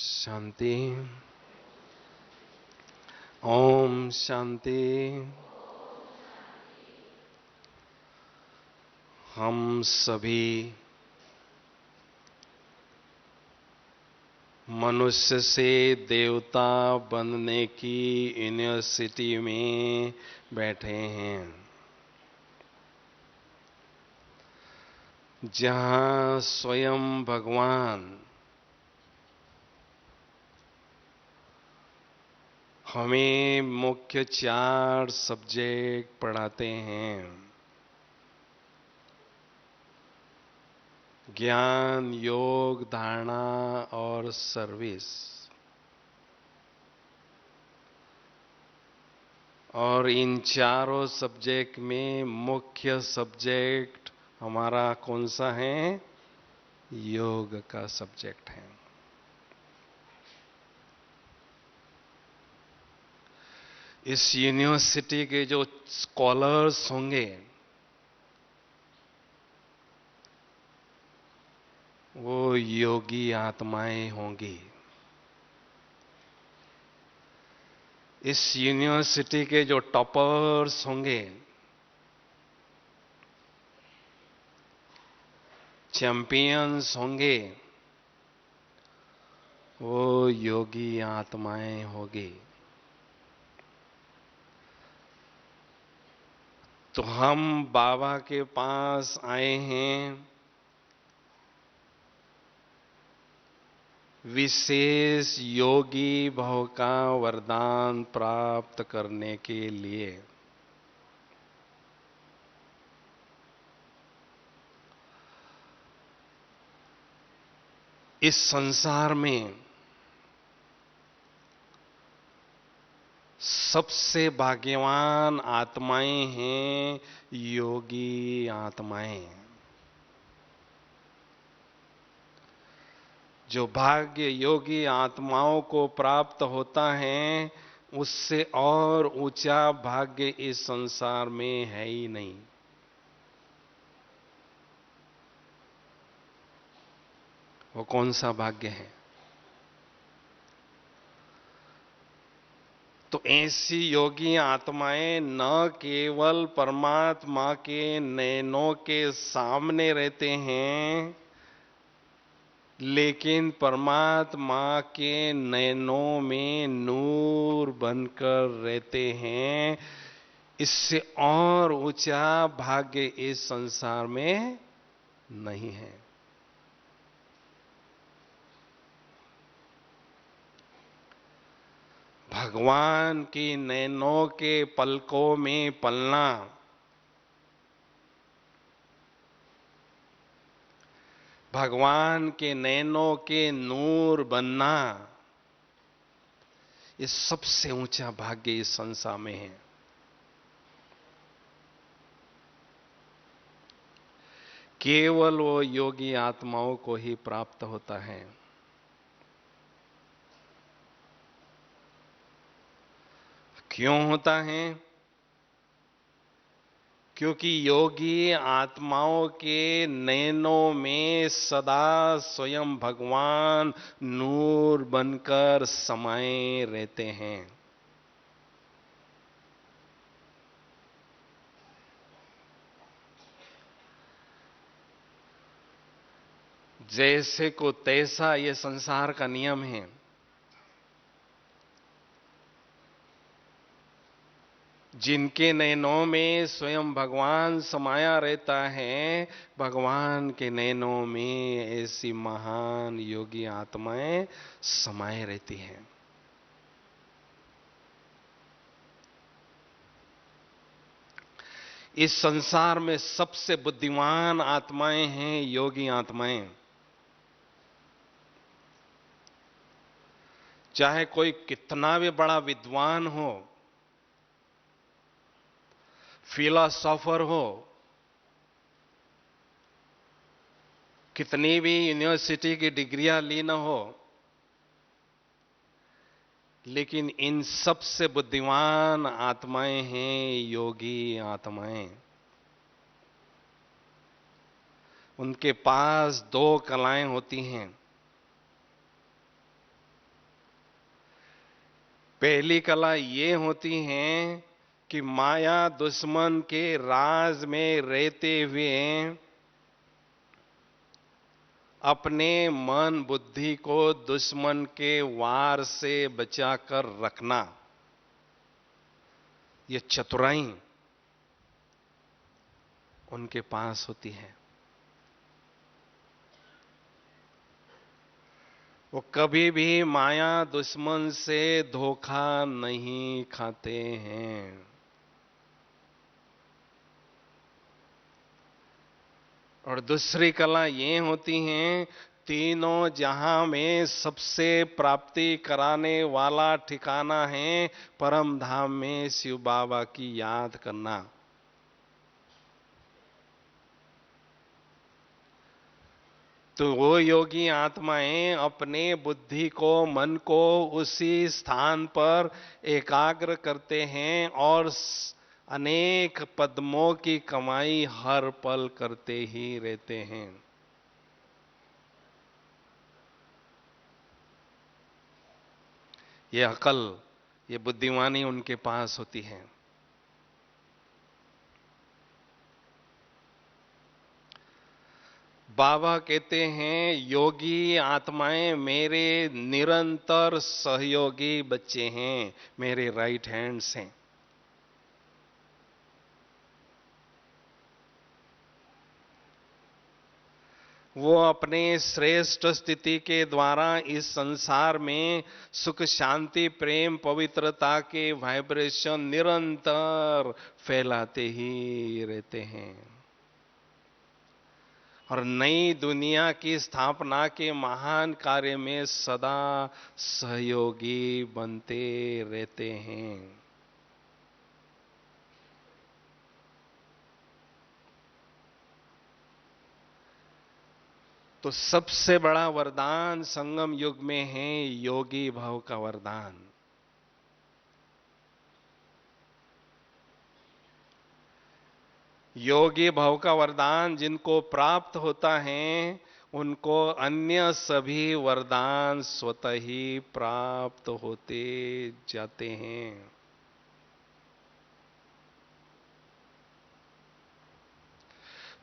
शांति। ओम शांति। हम सभी मनुष्य से देवता बनने की यूनिवर्सिटी में बैठे हैं, जहां स्वयं भगवान हमें मुख्य 4 सब्जेक्ट पढ़ाते हैं: ज्ञान, योग, धारणा और सर्विस। और इन चारों सब्जेक्ट में मुख्य सब्जेक्ट हमारा कौन सा है? योग का सब्जेक्ट है। इस यूनिवर्सिटी के जो स्कॉलर्स होंगे वो योगी आत्माएं होंगी। इस यूनिवर्सिटी के जो टॉपर्स होंगे, चैंपियंस होंगे, वो योगी आत्माएं होगी। तो हम बाबा के पास आए हैं विशेष योगी भव का वरदान प्राप्त करने के लिए। इस संसार में सबसे भाग्यवान आत्माएं हैं योगी आत्माएं। जो भाग्य योगी आत्माओं को प्राप्त होता है, उससे और ऊंचा भाग्य इस संसार में है ही नहीं। वो कौन सा भाग्य है? तो ऐसी योगी आत्माएं न केवल परमात्मा के नैनों के सामने रहते हैं, लेकिन परमात्मा के नैनों में नूर बनकर रहते हैं। इससे और ऊंचा भाग्य इस संसार में नहीं है। भगवान की नैनों के पलकों में पलना, भगवान के नैनों के नूर बनना, ये सबसे ऊंचा भाग्य इस संसार में है। केवल वो योगी आत्माओं को ही प्राप्त होता है। क्यों होता है? क्योंकि योगी आत्माओं के नैनों में सदा स्वयं भगवान नूर बनकर समाये रहते हैं। जैसे को तैसा ये संसार का नियम है। जिनके नैनों में स्वयं भगवान समाया रहता है, भगवान के नैनों में ऐसी महान योगी आत्माएं समाये रहती हैं। इस संसार में सबसे बुद्धिमान आत्माएं हैं योगी आत्माएं। चाहे कोई कितना भी बड़ा विद्वान हो, फिलोसोफर हो, कितनी भी यूनिवर्सिटी की डिग्रियां ली न हो, लेकिन इन सबसे बुद्धिमान आत्माएं हैं योगी आत्माएं। उनके पास 2 कलाएं होती हैं। पहली कला ये होती है कि माया दुश्मन के राज में रहते हुए अपने मन बुद्धि को दुश्मन के वार से बचाकर रखना, ये चतुराई उनके पास होती है। वो कभी भी माया दुश्मन से धोखा नहीं खाते हैं। और दूसरी कला ये होती है, तीनों जहां में सबसे प्राप्ति कराने वाला ठिकाना है परम धाम में शिव बाबा की याद करना। तो वो योगी आत्माएं अपने बुद्धि को, मन को उसी स्थान पर एकाग्र करते हैं और अनेक पद्मों की कमाई हर पल करते ही रहते हैं। ये अकल, ये बुद्धिमानी उनके पास होती है। बाबा कहते हैं योगी आत्माएं मेरे निरंतर सहयोगी बच्चे हैं, मेरे राइट हैंड्स हैं। वो अपने श्रेष्ठ स्थिति के द्वारा इस संसार में सुख शांति प्रेम पवित्रता के वाइब्रेशन निरंतर फैलाते ही रहते हैं और नई दुनिया की स्थापना के महान कार्य में सदा सहयोगी बनते रहते हैं। तो सबसे बड़ा वरदान संगम युग में है योगी भाव का वरदान। योगी भाव का वरदान जिनको प्राप्त होता है उनको अन्य सभी वरदान स्वतः ही प्राप्त होते जाते हैं।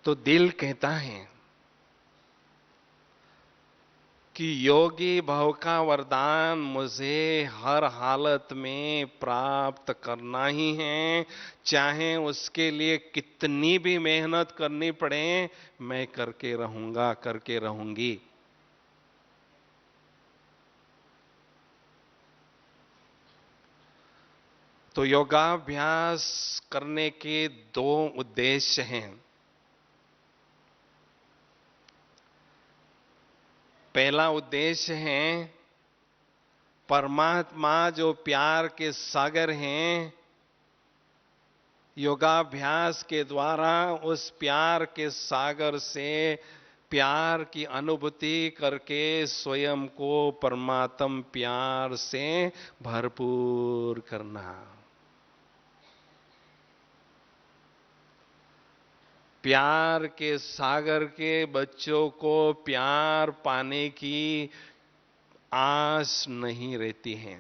तो दिल कहता है कि योगी भाव का वरदान मुझे हर हालत में प्राप्त करना ही है, चाहे उसके लिए कितनी भी मेहनत करनी पड़े, मैं करके रहूंगा, करके रहूंगी। तो योगाभ्यास करने के दो उद्देश्य हैं। पहला उद्देश्य है परमात्मा जो प्यार के सागर हैं, योगाभ्यास के द्वारा उस प्यार के सागर से प्यार की अनुभूति करके स्वयं को परमात्म प्यार से भरपूर करना। प्यार के सागर के बच्चों को प्यार पाने की आस नहीं रहती है,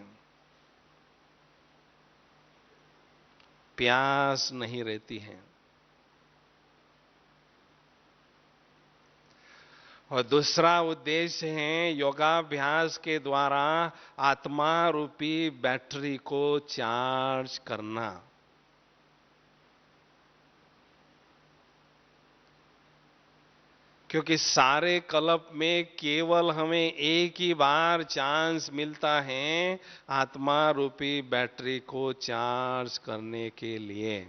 प्यास नहीं रहती है। और दूसरा उद्देश्य है योगाभ्यास के द्वारा आत्मा रूपी बैटरी को चार्ज करना। क्योंकि सारे कल्प में केवल हमें एक ही बार चांस मिलता है आत्मा रूपी बैटरी को चार्ज करने के लिए।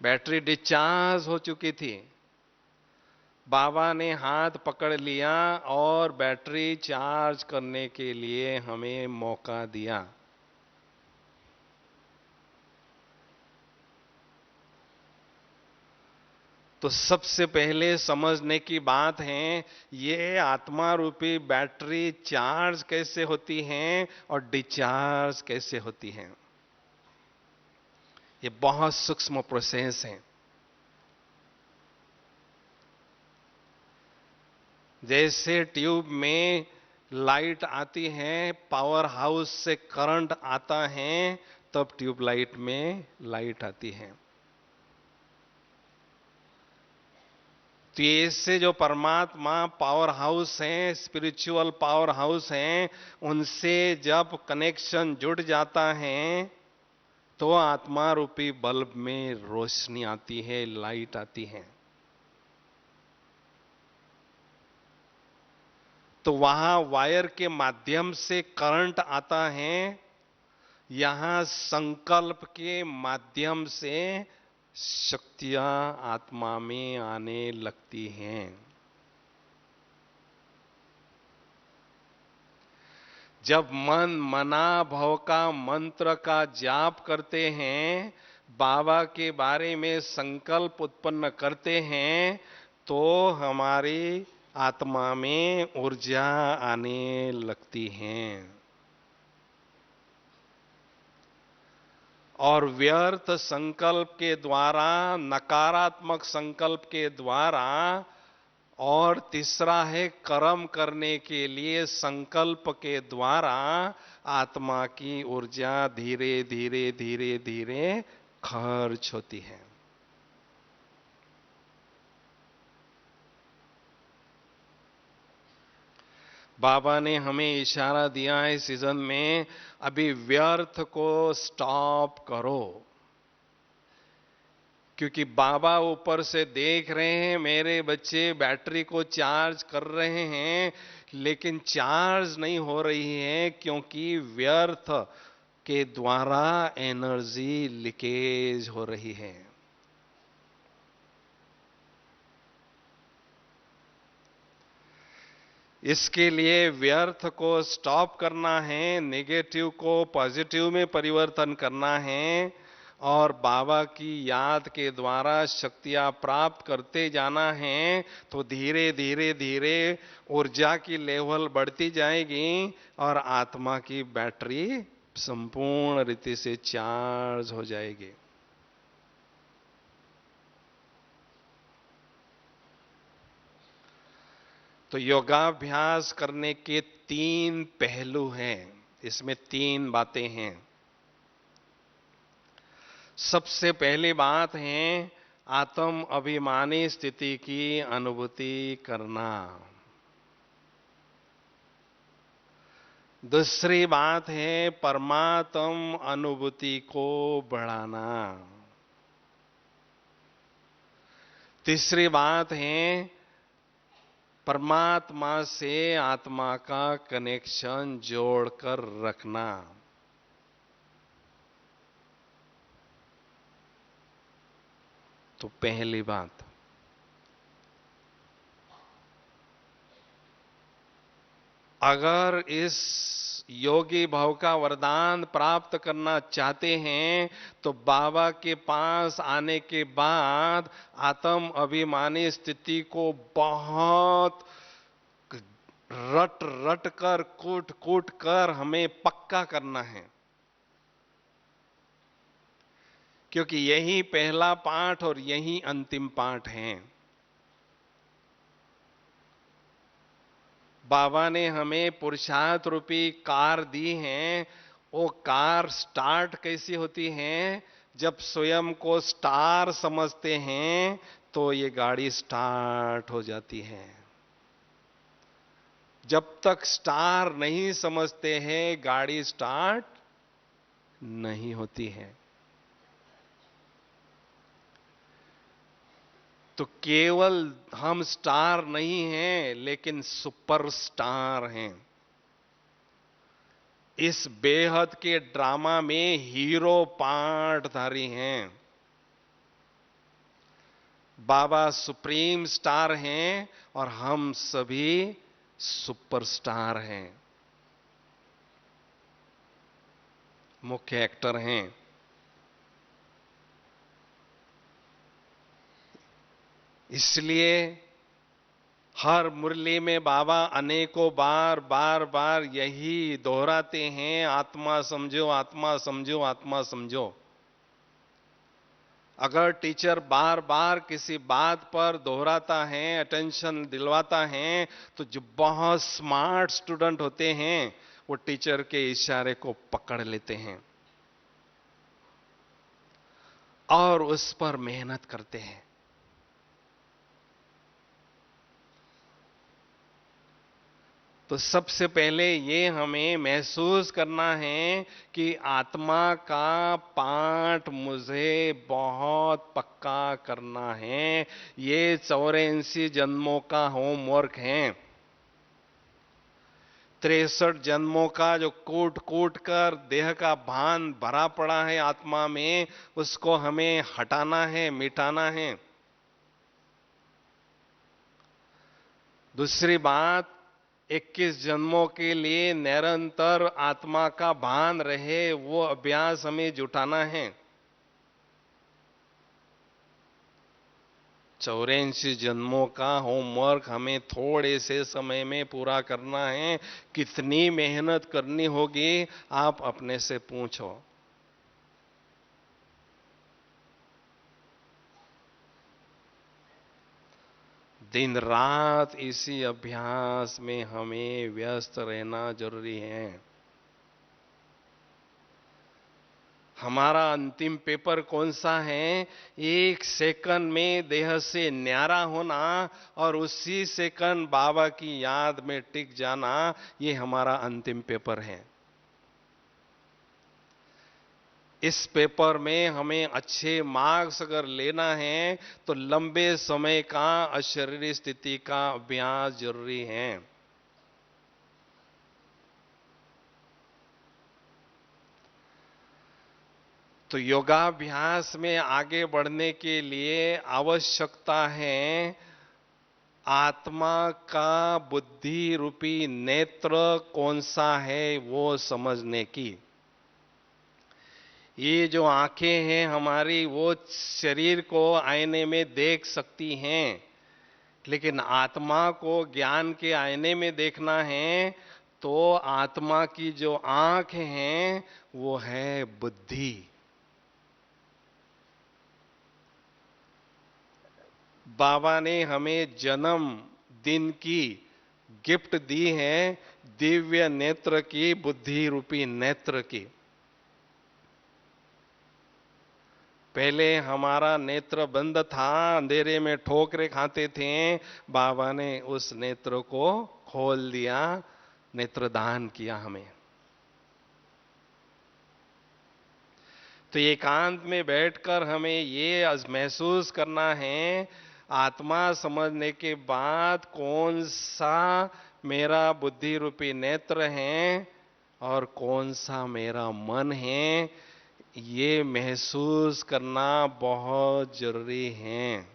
बैटरी डिस्चार्ज हो चुकी थी, बाबा ने हाथ पकड़ लिया और बैटरी चार्ज करने के लिए हमें मौका दिया। तो सबसे पहले समझने की बात है ये आत्मा रूपी बैटरी चार्ज कैसे होती है और डिस्चार्ज कैसे होती है। ये बहुत सूक्ष्म प्रोसेस है। जैसे ट्यूब में लाइट आती है, पावर हाउस से करंट आता है, तब ट्यूबलाइट में लाइट आती है। तो ऐसे जो परमात्मा पावर हाउस हैं, स्पिरिचुअल पावर हाउस हैं, उनसे जब कनेक्शन जुड़ जाता है तो आत्मा रूपी बल्ब में रोशनी आती है, लाइट आती है। तो वहां वायर के माध्यम से करंट आता है, यहां संकल्प के माध्यम से शक्तियां आत्मा में आने लगती हैं। जब मन मना भव का मंत्र का जाप करते हैं, बाबा के बारे में संकल्प उत्पन्न करते हैं, तो हमारी आत्मा में ऊर्जा आने लगती है। और व्यर्थ संकल्प के द्वारा, नकारात्मक संकल्प के द्वारा, और तीसरा है कर्म करने के लिए संकल्प के द्वारा आत्मा की ऊर्जा धीरे धीरे धीरे धीरे खर्च होती है। बाबा ने हमें इशारा दिया है सीजन में, अभी व्यर्थ को स्टॉप करो। क्योंकि बाबा ऊपर से देख रहे हैं मेरे बच्चे बैटरी को चार्ज कर रहे हैं, लेकिन चार्ज नहीं हो रही है, क्योंकि व्यर्थ के द्वारा एनर्जी लीकेज हो रही है। इसके लिए व्यर्थ को स्टॉप करना है, नेगेटिव को पॉजिटिव में परिवर्तन करना है, और बाबा की याद के द्वारा शक्तियां प्राप्त करते जाना है। तो धीरे धीरे धीरे ऊर्जा की लेवल बढ़ती जाएगी और आत्मा की बैटरी संपूर्ण रीति से चार्ज हो जाएगी। तो योगाभ्यास करने के 3 पहलू हैं, इसमें 3 बातें हैं। सबसे पहली बात है आत्म अभिमानी स्थिति की अनुभूति करना। दूसरी बात है परमात्म अनुभूति को बढ़ाना। तीसरी बात है परमात्मा से आत्मा का कनेक्शन जोड़कर रखना। तो पहली बात, अगर इस योगी भाव का वरदान प्राप्त करना चाहते हैं, तो बाबा के पास आने के बाद आत्म अभिमानी स्थिति को बहुत रट रट कर, कूट कूट कर हमें पक्का करना है। क्योंकि यही पहला पाठ और यही अंतिम पाठ है। बाबा ने हमें पुरुषार्थ रूपी कार दी है। वो कार स्टार्ट कैसी होती है? जब स्वयं को स्टार समझते हैं तो ये गाड़ी स्टार्ट हो जाती है। जब तक स्टार नहीं समझते हैं गाड़ी स्टार्ट नहीं होती है। तो केवल हम स्टार नहीं हैं, लेकिन सुपरस्टार हैं। इस बेहद के ड्रामा में हीरो पार्टधारी हैं। बाबा सुप्रीम स्टार हैं और हम सभी सुपरस्टार हैं, मुख्य एक्टर हैं। इसलिए हर मुरली में बाबा अनेकों बार बार बार यही दोहराते हैं, आत्मा समझो, आत्मा समझो, आत्मा समझो। अगर टीचर बार बार किसी बात पर दोहराता है, अटेंशन दिलवाता है, तो जो बहुत स्मार्ट स्टूडेंट होते हैं वो टीचर के इशारे को पकड़ लेते हैं और उस पर मेहनत करते हैं। तो सबसे पहले ये हमें महसूस करना है कि आत्मा का पाठ मुझे बहुत पक्का करना है। ये 84 जन्मों का होमवर्क है। 63 जन्मों का जो कूट कूट कर देह का भान भरा पड़ा है आत्मा में, उसको हमें हटाना है, मिटाना है। दूसरी बात, 21 जन्मों के लिए निरंतर आत्मा का भान रहे वो अभ्यास हमें जुटाना है। 84 जन्मों का होमवर्क हमें थोड़े से समय में पूरा करना है। कितनी मेहनत करनी होगी, आप अपने से पूछो। दिन रात इसी अभ्यास में हमें व्यस्त रहना जरूरी है। हमारा अंतिम पेपर कौन सा है? 1 सेकंड में देह से न्यारा होना और उसी सेकंड बाबा की याद में टिक जाना, ये हमारा अंतिम पेपर है। इस पेपर में हमें अच्छे मार्क्स अगर लेना है तो लंबे समय का अशरीरी स्थिति का अभ्यास जरूरी है। तो योगाभ्यास में आगे बढ़ने के लिए आवश्यकता है आत्मा का बुद्धि रूपी नेत्र कौन सा है वो समझने की। ये जो आंखें हैं हमारी, वो शरीर को आईने में देख सकती हैं, लेकिन आत्मा को ज्ञान के आईने में देखना है तो आत्मा की जो आंख हैं वो है बुद्धि। बाबा ने हमें जन्म दिन की गिफ्ट दी है, दिव्य नेत्र की, बुद्धि रूपी नेत्र की। पहले हमारा नेत्र बंद था, अंधेरे में ठोकरे खाते थे। बाबा ने उस नेत्र को खोल दिया, नेत्रदान किया हमें। तो एकांत में बैठकर हमें ये महसूस करना है, आत्मा समझने के बाद कौन सा मेरा बुद्धि रूपी नेत्र है और कौन सा मेरा मन है, ये महसूस करना बहुत जरूरी है।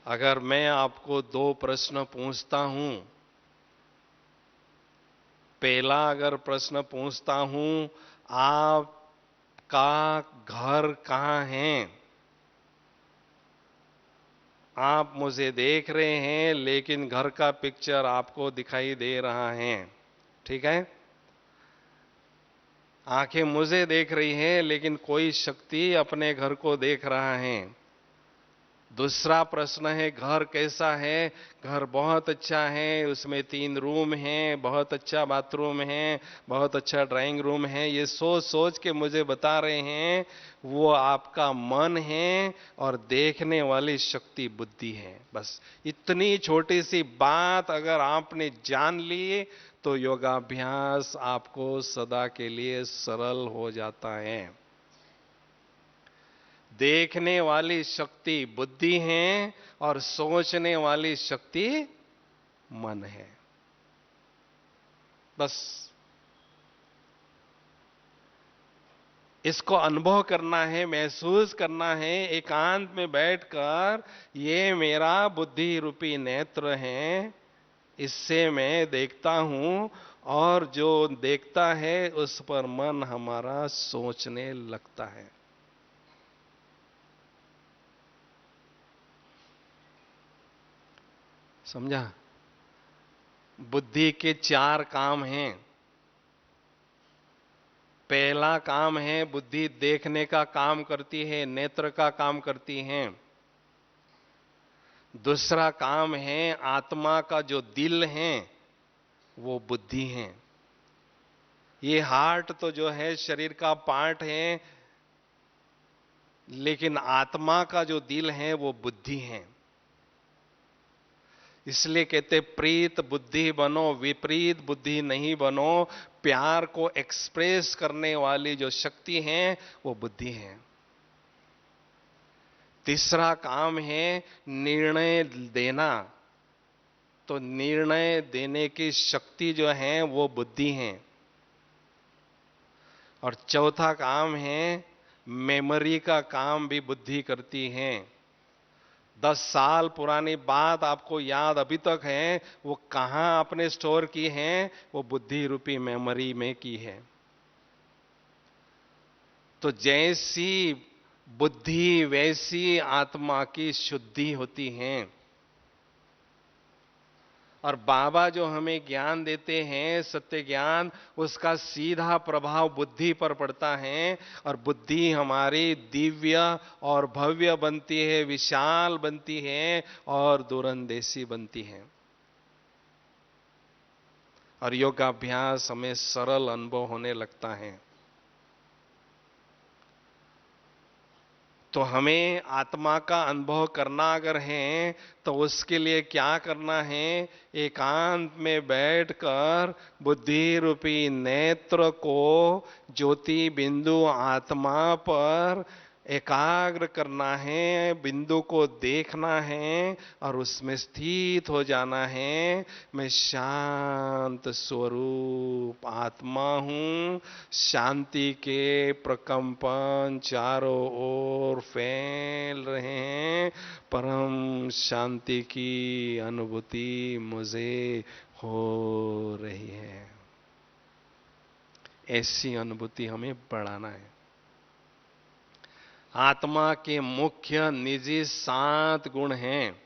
अगर मैं आपको 2 प्रश्न पूछता हूं, पहला अगर प्रश्न पूछता हूं, आपका घर कहां है? आप मुझे देख रहे हैं लेकिन घर का पिक्चर आपको दिखाई दे रहा है, ठीक है? आंखें मुझे देख रही हैं लेकिन कोई शक्ति अपने घर को देख रहा है। दूसरा प्रश्न है, घर कैसा है? घर बहुत अच्छा है, उसमें 3 रूम हैं, बहुत अच्छा बाथरूम है, बहुत अच्छा ड्राइंग रूम है। ये सोच सोच के मुझे बता रहे हैं, वो आपका मन है और देखने वाली शक्ति बुद्धि है। बस इतनी छोटी सी बात अगर आपने जान ली तो योगाभ्यास आपको सदा के लिए सरल हो जाता है। देखने वाली शक्ति बुद्धि है और सोचने वाली शक्ति मन है। बस इसको अनुभव करना है, महसूस करना है एकांत में बैठकर। ये मेरा बुद्धि रूपी नेत्र है, इससे मैं देखता हूं और जो देखता है उस पर मन हमारा सोचने लगता है। समझा? बुद्धि के 4 काम हैं। पहला काम है बुद्धि देखने का काम करती है, नेत्र का काम करती है। दूसरा काम है आत्मा का जो दिल है वो बुद्धि है। ये हार्ट तो जो है शरीर का पार्ट है, लेकिन आत्मा का जो दिल है वो बुद्धि है। इसलिए कहते प्रीत बुद्धि बनो, विपरीत बुद्धि नहीं बनो। प्यार को एक्सप्रेस करने वाली जो शक्ति है वो बुद्धि है। तीसरा काम है निर्णय देना, तो निर्णय देने की शक्ति जो है वो बुद्धि है। और चौथा काम है मेमोरी का काम भी बुद्धि करती है। 10 साल पुरानी बात आपको याद अभी तक है, वो कहां आपने स्टोर की है? वो बुद्धि रूपी मेमोरी में की है। तो जैसी बुद्धि वैसी आत्मा की शुद्धि होती है। और बाबा जो हमें ज्ञान देते हैं सत्य ज्ञान, उसका सीधा प्रभाव बुद्धि पर पड़ता है। और बुद्धि हमारी दिव्य और भव्य बनती है, विशाल बनती है और दूरंदेशी बनती है। और योगाभ्यास हमें सरल अनुभव होने लगता है। तो हमें आत्मा का अनुभव करना अगर है तो उसके लिए क्या करना है? एकांत में बैठकर बुद्धि रूपी नेत्र को ज्योति बिंदु आत्मा पर एकाग्र करना है, बिंदु को देखना है और उसमें स्थित हो जाना है। मैं शांत स्वरूप आत्मा हूं। शांति के प्रकंपन चारों ओर फैल रहे हैं। परम शांति की अनुभूति मुझे हो रही है। ऐसी अनुभूति हमें बढ़ाना है। आत्मा के मुख्य निजी 7 गुण हैं।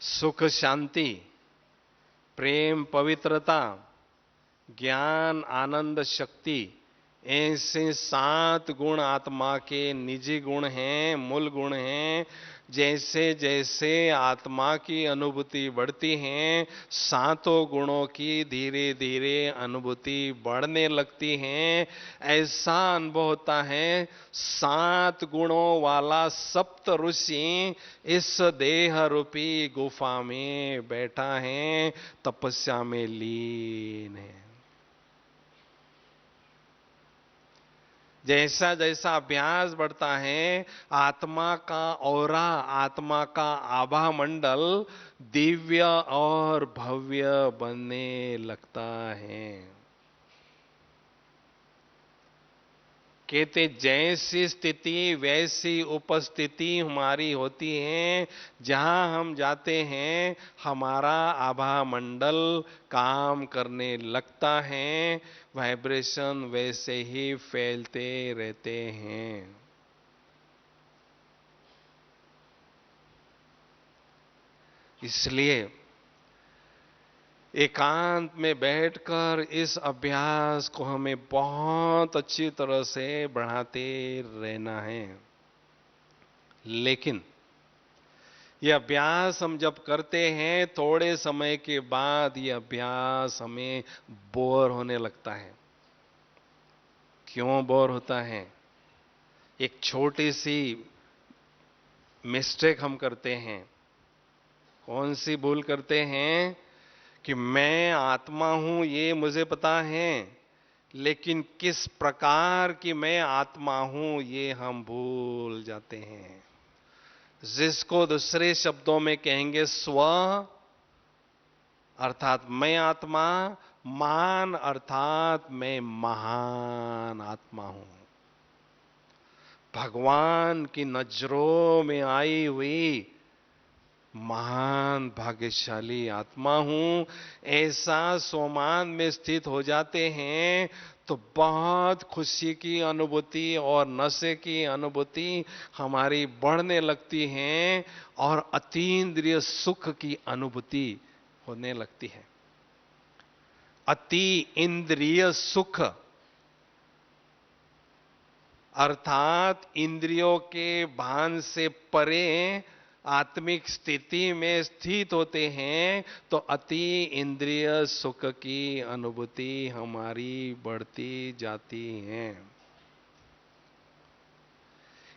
सुख शांति, प्रेम पवित्रता, ज्ञान आनंद शक्ति। ऐसे 7 गुण आत्मा के निजी गुण हैं, मूल गुण हैं। जैसे जैसे आत्मा की अनुभूति बढ़ती है, 7 गुणों की धीरे धीरे अनुभूति बढ़ने लगती है। ऐसा अनुभव होता है 7 गुणों वाला सप्त ऋषि इस देह रूपी गुफा में बैठा है, तपस्या में लीन है। जैसा जैसा अभ्यास बढ़ता है, आत्मा का औरा, आत्मा का आभा मंडल दिव्य और भव्य बनने लगता है। कहते जैसी स्थिति वैसी उपस्थिति हमारी होती है। जहां हम जाते हैं हमारा आभा मंडल काम करने लगता है, वाइब्रेशन वैसे ही फैलते रहते हैं। इसलिए एकांत में बैठकर इस अभ्यास को हमें बहुत अच्छी तरह से बढ़ाते रहना है। लेकिन यह अभ्यास हम जब करते हैं, थोड़े समय के बाद यह अभ्यास हमें बोर होने लगता है। क्यों बोर होता है? एक छोटी सी मिस्टेक हम करते हैं। कौन सी भूल करते हैं? कि मैं आत्मा हूं ये मुझे पता है, लेकिन किस प्रकार की मैं आत्मा हूं ये हम भूल जाते हैं। जिसको दूसरे शब्दों में कहेंगे स्व, अर्थात मैं आत्मा। मान अर्थात मैं महान आत्मा हूं, भगवान की नजरों में आई हुई महान भाग्यशाली आत्मा हूं। ऐसा स्वमान में स्थित हो जाते हैं तो बहुत खुशी की अनुभूति और नशे की अनुभूति हमारी बढ़ने लगती है और अतीन्द्रिय सुख की अनुभूति होने लगती है। अति इंद्रिय सुख अर्थात इंद्रियों के भान से परे आत्मिक स्थिति में स्थित होते हैं तो अति इंद्रिय सुख की अनुभूति हमारी बढ़ती जाती है।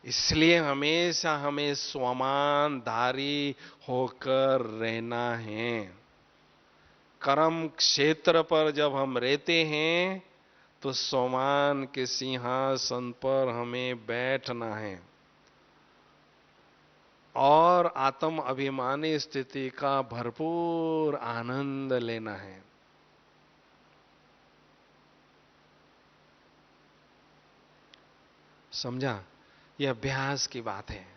इसलिए हमेशा हमें स्वमानधारी होकर रहना है। कर्म क्षेत्र पर जब हम रहते हैं तो स्वमान के सिंहासन पर हमें बैठना है और आत्म अभिमानी स्थिति का भरपूर आनंद लेना है। समझा? यह अभ्यास की बात है।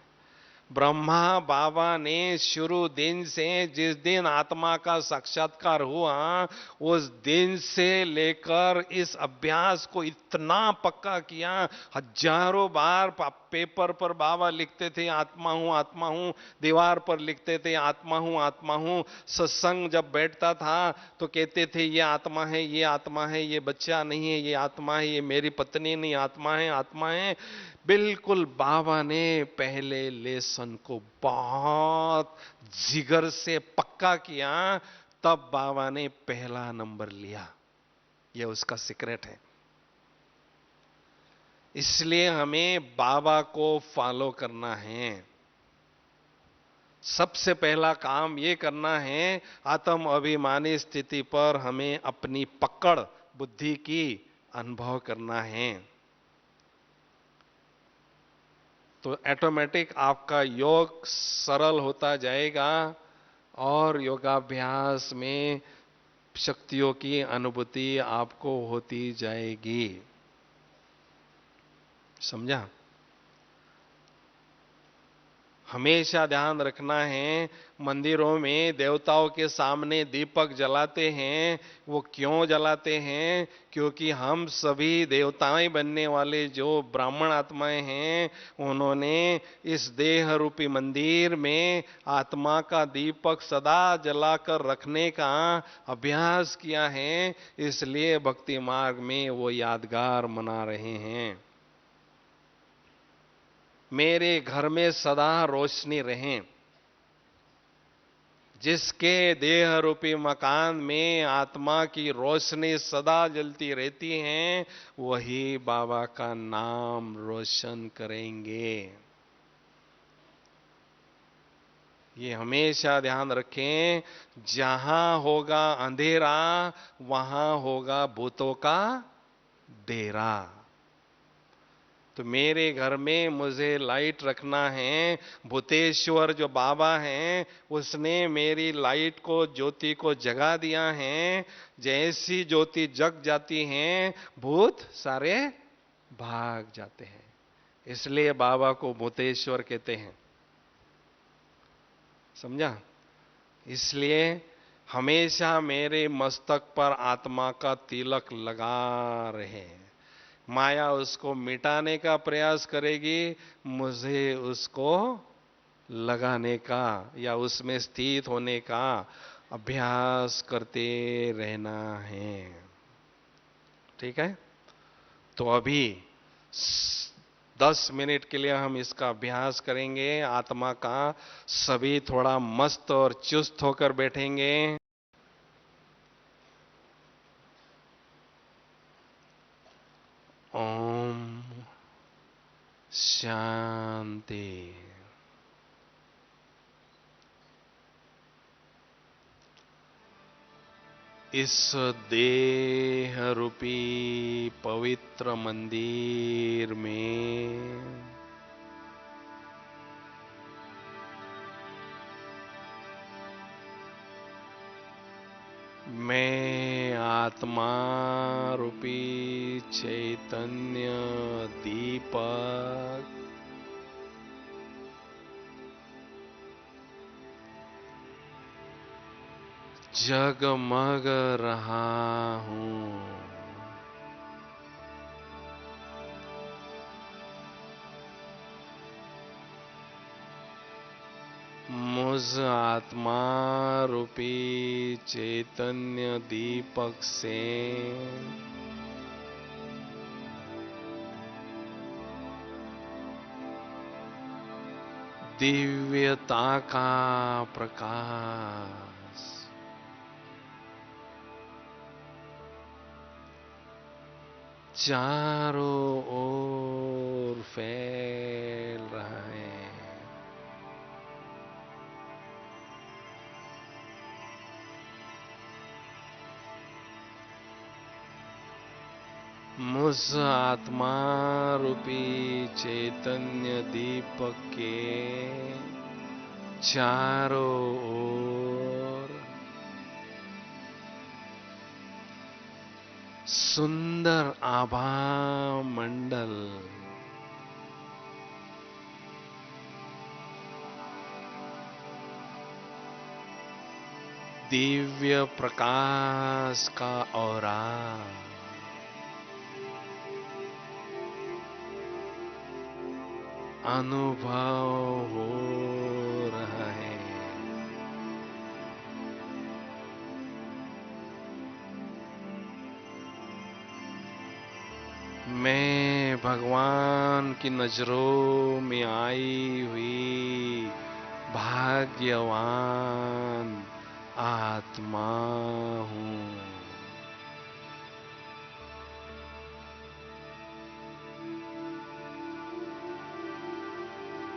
ब्रह्मा बाबा ने शुरू दिन से, जिस दिन आत्मा का साक्षात्कार हुआ, उस दिन से लेकर इस अभ्यास को इतना पक्का किया। हजारों बार पेपर पर बाबा लिखते थे आत्मा हूं, दीवार पर लिखते थे आत्मा हूं। सत्संग जब बैठता था तो कहते थे ये आत्मा है, ये आत्मा है, ये बच्चा नहीं है, ये आत्मा है, ये मेरी पत्नी नहीं, आत्मा है, आत्मा है। बिल्कुल बाबा ने पहले लेसन को बहुत जिगर से पक्का किया, तब बाबा ने पहला नंबर लिया। यह उसका सीक्रेट है। इसलिए हमें बाबा को फॉलो करना है। सबसे पहला काम यह करना है, आत्म अभिमानी स्थिति पर हमें अपनी पकड़ बुद्धि की अनुभव करना है। तो ऑटोमेटिक आपका योग सरल होता जाएगा और योगाभ्यास में शक्तियों की अनुभूति आपको होती जाएगी। समझा? हमेशा ध्यान रखना है, मंदिरों में देवताओं के सामने दीपक जलाते हैं, वो क्यों जलाते हैं? क्योंकि हम सभी देवताएं बनने वाले जो ब्राह्मण आत्माएं हैं, उन्होंने इस देह रूपी मंदिर में आत्मा का दीपक सदा जलाकर रखने का अभ्यास किया है। इसलिए भक्ति मार्ग में वो यादगार मना रहे हैं। मेरे घर में सदा रोशनी रहे। जिसके देह रूपी मकान में आत्मा की रोशनी सदा जलती रहती है, वही बाबा का नाम रोशन करेंगे। ये हमेशा ध्यान रखें, जहां होगा अंधेरा वहां होगा भूतों का डेरा। तो मेरे घर में मुझे लाइट रखना है। भूतेश्वर जो बाबा हैं, उसने मेरी लाइट को, ज्योति को जगा दिया है। जैसी ज्योति जग जाती है, भूत सारे भाग जाते हैं। इसलिए बाबा को भूतेश्वर कहते हैं। समझा? इसलिए हमेशा मेरे मस्तक पर आत्मा का तिलक लगा रहे। माया उसको मिटाने का प्रयास करेगी, मुझे उसको लगाने का या उसमें स्थित होने का अभ्यास करते रहना है। ठीक है? तो अभी 10 मिनट के लिए हम इसका अभ्यास करेंगे आत्मा का। सभी थोड़ा मस्त और चुस्त होकर बैठेंगे। ओम शांति। इस देह रूपी पवित्र मंदिर में मैं आत्मा रूपी चैतन्य दीपक जगमग रहा हूं। मुझ आत्मा रूपी चैतन्य दीपक से दिव्यता का प्रकाश चारों ओर फैल रहा है। मुझ आत्मा रूपी चैतन्य दीपक के चारों ओर सुंदर आभा मंडल दिव्य प्रकाश का औरा अनुभव हो रहा है। मैं भगवान की नजरों में आई हुई भाग्यवान आत्मा हूँ।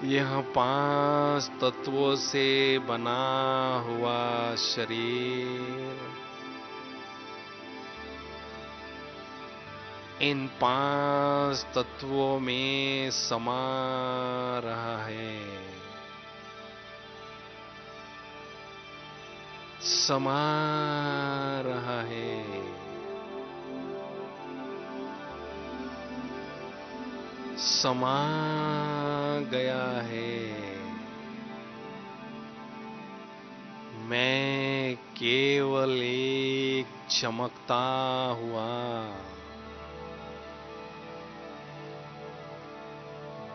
यह 5 तत्वों से बना हुआ शरीर इन 5 तत्वों में समा रहा है। समा रहा है। समा गया है। मैं केवल एक चमकता हुआ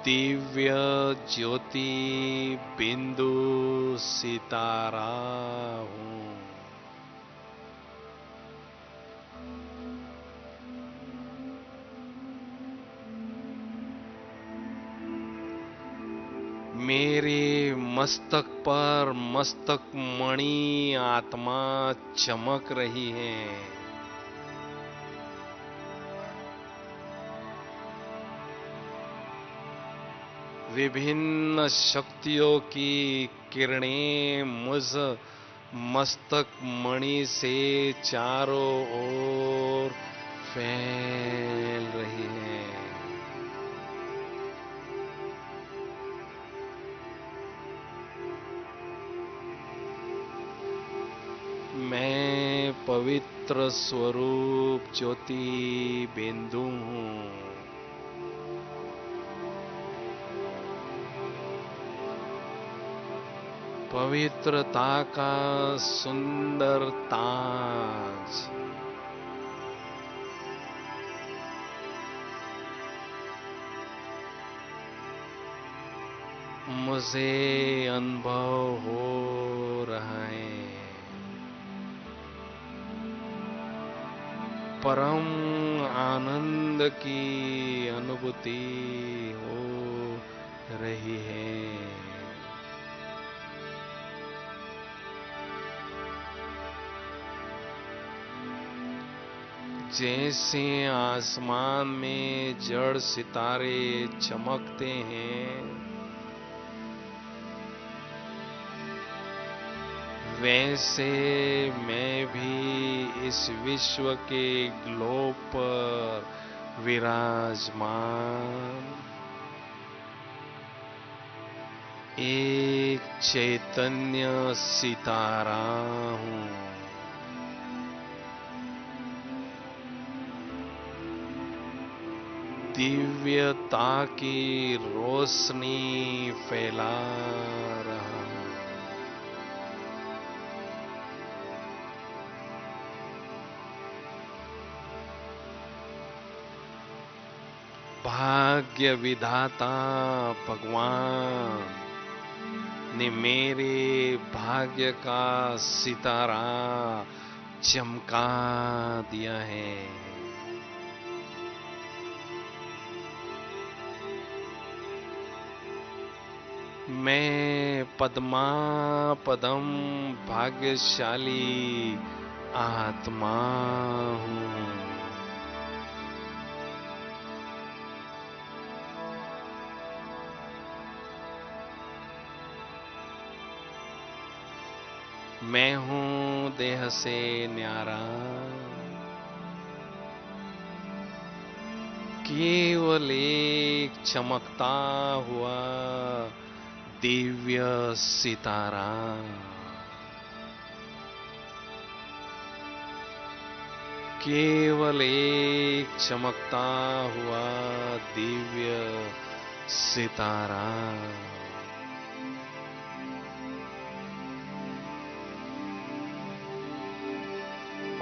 दिव्य ज्योति बिंदु सितारा हूँ। मेरे मस्तक पर मस्तक मणि आत्मा चमक रही है। विभिन्न शक्तियों की किरणें मुझ मस्तक मणि से चारों ओर फैल रही हैं। मैं पवित्र स्वरूप ज्योति बिंदु हूँ। पवित्रता का सुंदर ताज मुझे अनुभव हो रहा है। परम आनंद की अनुभूति हो रही है। जैसे आसमान में जड़ सितारे चमकते हैं, वैसे मैं भी इस विश्व के ग्लोब पर विराजमान एक चैतन्य सितारा हूँ। दिव्यता की रोशनी फैला रहा हूँ। भाग्य विधाता भगवान ने मेरे भाग्य का सितारा चमका दिया है। मैं पद्मा पदम भाग्यशाली आत्मा हूँ। मैं हूँ देह से न्यारा, केवल एक चमकता हुआ दिव्य सितारा। केवल एक चमकता हुआ दिव्य सितारा।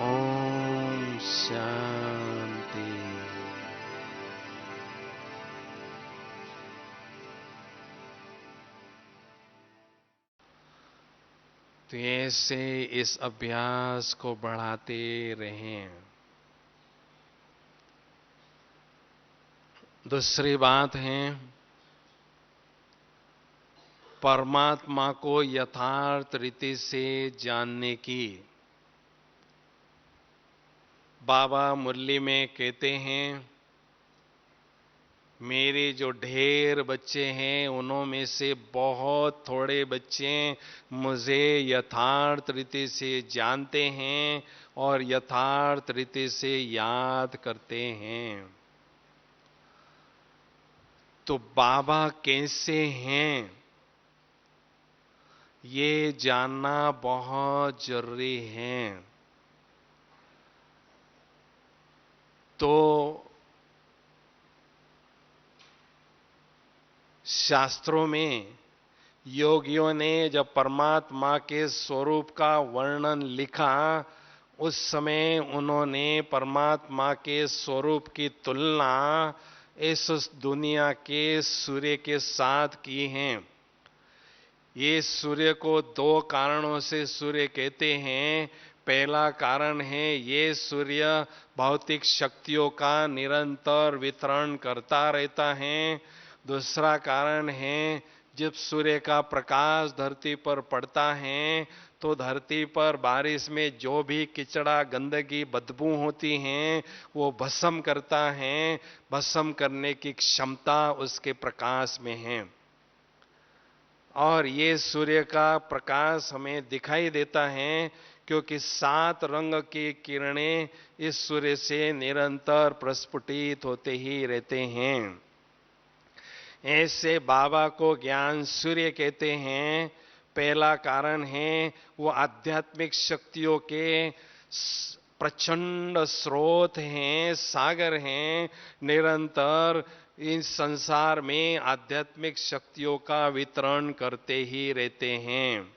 ओम शांति। तो ऐसे इस अभ्यास को बढ़ाते रहें। दूसरी बात है, परमात्मा को यथार्थ रीति से जानने की। बाबा मुरली में कहते हैं, मेरे जो ढेर बच्चे हैं उनों में से बहुत थोड़े बच्चे मुझे यथार्थ रीति से जानते हैं और यथार्थ रीति से याद करते हैं। तो बाबा कैसे हैं ये जानना बहुत जरूरी है। तो शास्त्रों में योगियों ने जब परमात्मा के स्वरूप का वर्णन लिखा, उस समय उन्होंने परमात्मा के स्वरूप की तुलना इस दुनिया के सूर्य के साथ की है। ये सूर्य को दो कारणों से सूर्य कहते हैं। पहला कारण है, ये सूर्य भौतिक शक्तियों का निरंतर वितरण करता रहता है। दूसरा कारण है, जब सूर्य का प्रकाश धरती पर पड़ता है तो धरती पर बारिश में जो भी किचड़ा गंदगी बदबू होती हैं वो भस्म करता है। भस्म करने की क्षमता उसके प्रकाश में है। और ये सूर्य का प्रकाश हमें दिखाई देता है क्योंकि 7 रंग की किरणें इस सूर्य से निरंतर प्रस्फुटित होते ही रहते हैं। ऐसे बाबा को ज्ञान सूर्य कहते हैं। पहला कारण है, वो आध्यात्मिक शक्तियों के प्रचंड स्रोत हैं, सागर हैं। निरंतर इस संसार में आध्यात्मिक शक्तियों का वितरण करते ही रहते हैं।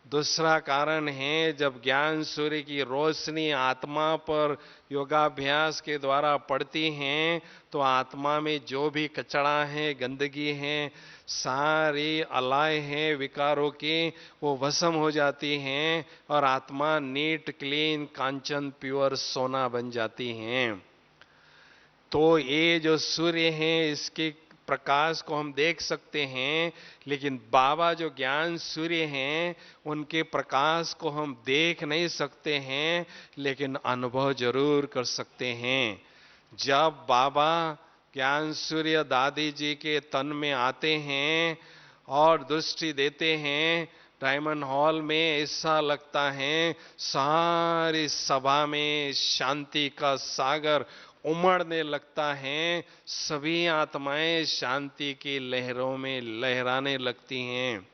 दूसरा कारण है, जब ज्ञान सूर्य की रोशनी आत्मा पर योगाभ्यास के द्वारा पड़ती है तो आत्मा में जो भी कचरा है, गंदगी है, सारी अलाय है विकारों की, वो भस्म हो जाती हैं और आत्मा नीट क्लीन कांचन प्योर सोना बन जाती हैं। तो ये जो सूर्य है इसके प्रकाश को हम देख सकते हैं, लेकिन बाबा जो ज्ञान सूर्य हैं उनके प्रकाश को हम देख नहीं सकते हैं, लेकिन अनुभव जरूर कर सकते हैं। जब बाबा ज्ञान सूर्य दादी जी के तन में आते हैं और दृष्टि देते हैं, डायमंड हॉल में ऐसा लगता है सारी सभा में शांति का सागर उमड़ने लगता है। सभी आत्माएं शांति की लहरों में लहराने लगती हैं।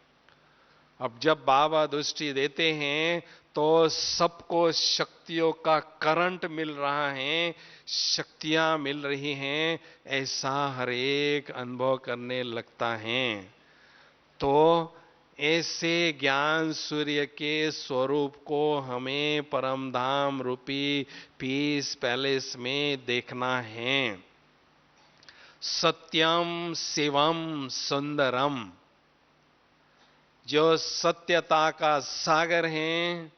अब जब बाबा दृष्टि देते हैं तो सबको शक्तियों का करंट मिल रहा है, शक्तियां मिल रही हैं, ऐसा हर एक अनुभव करने लगता है। तो ऐसे ज्ञान सूर्य के स्वरूप को हमें परमधाम रूपी पीस पैलेस में देखना है। सत्यम शिवम सुंदरम, जो सत्यता का सागर हैं,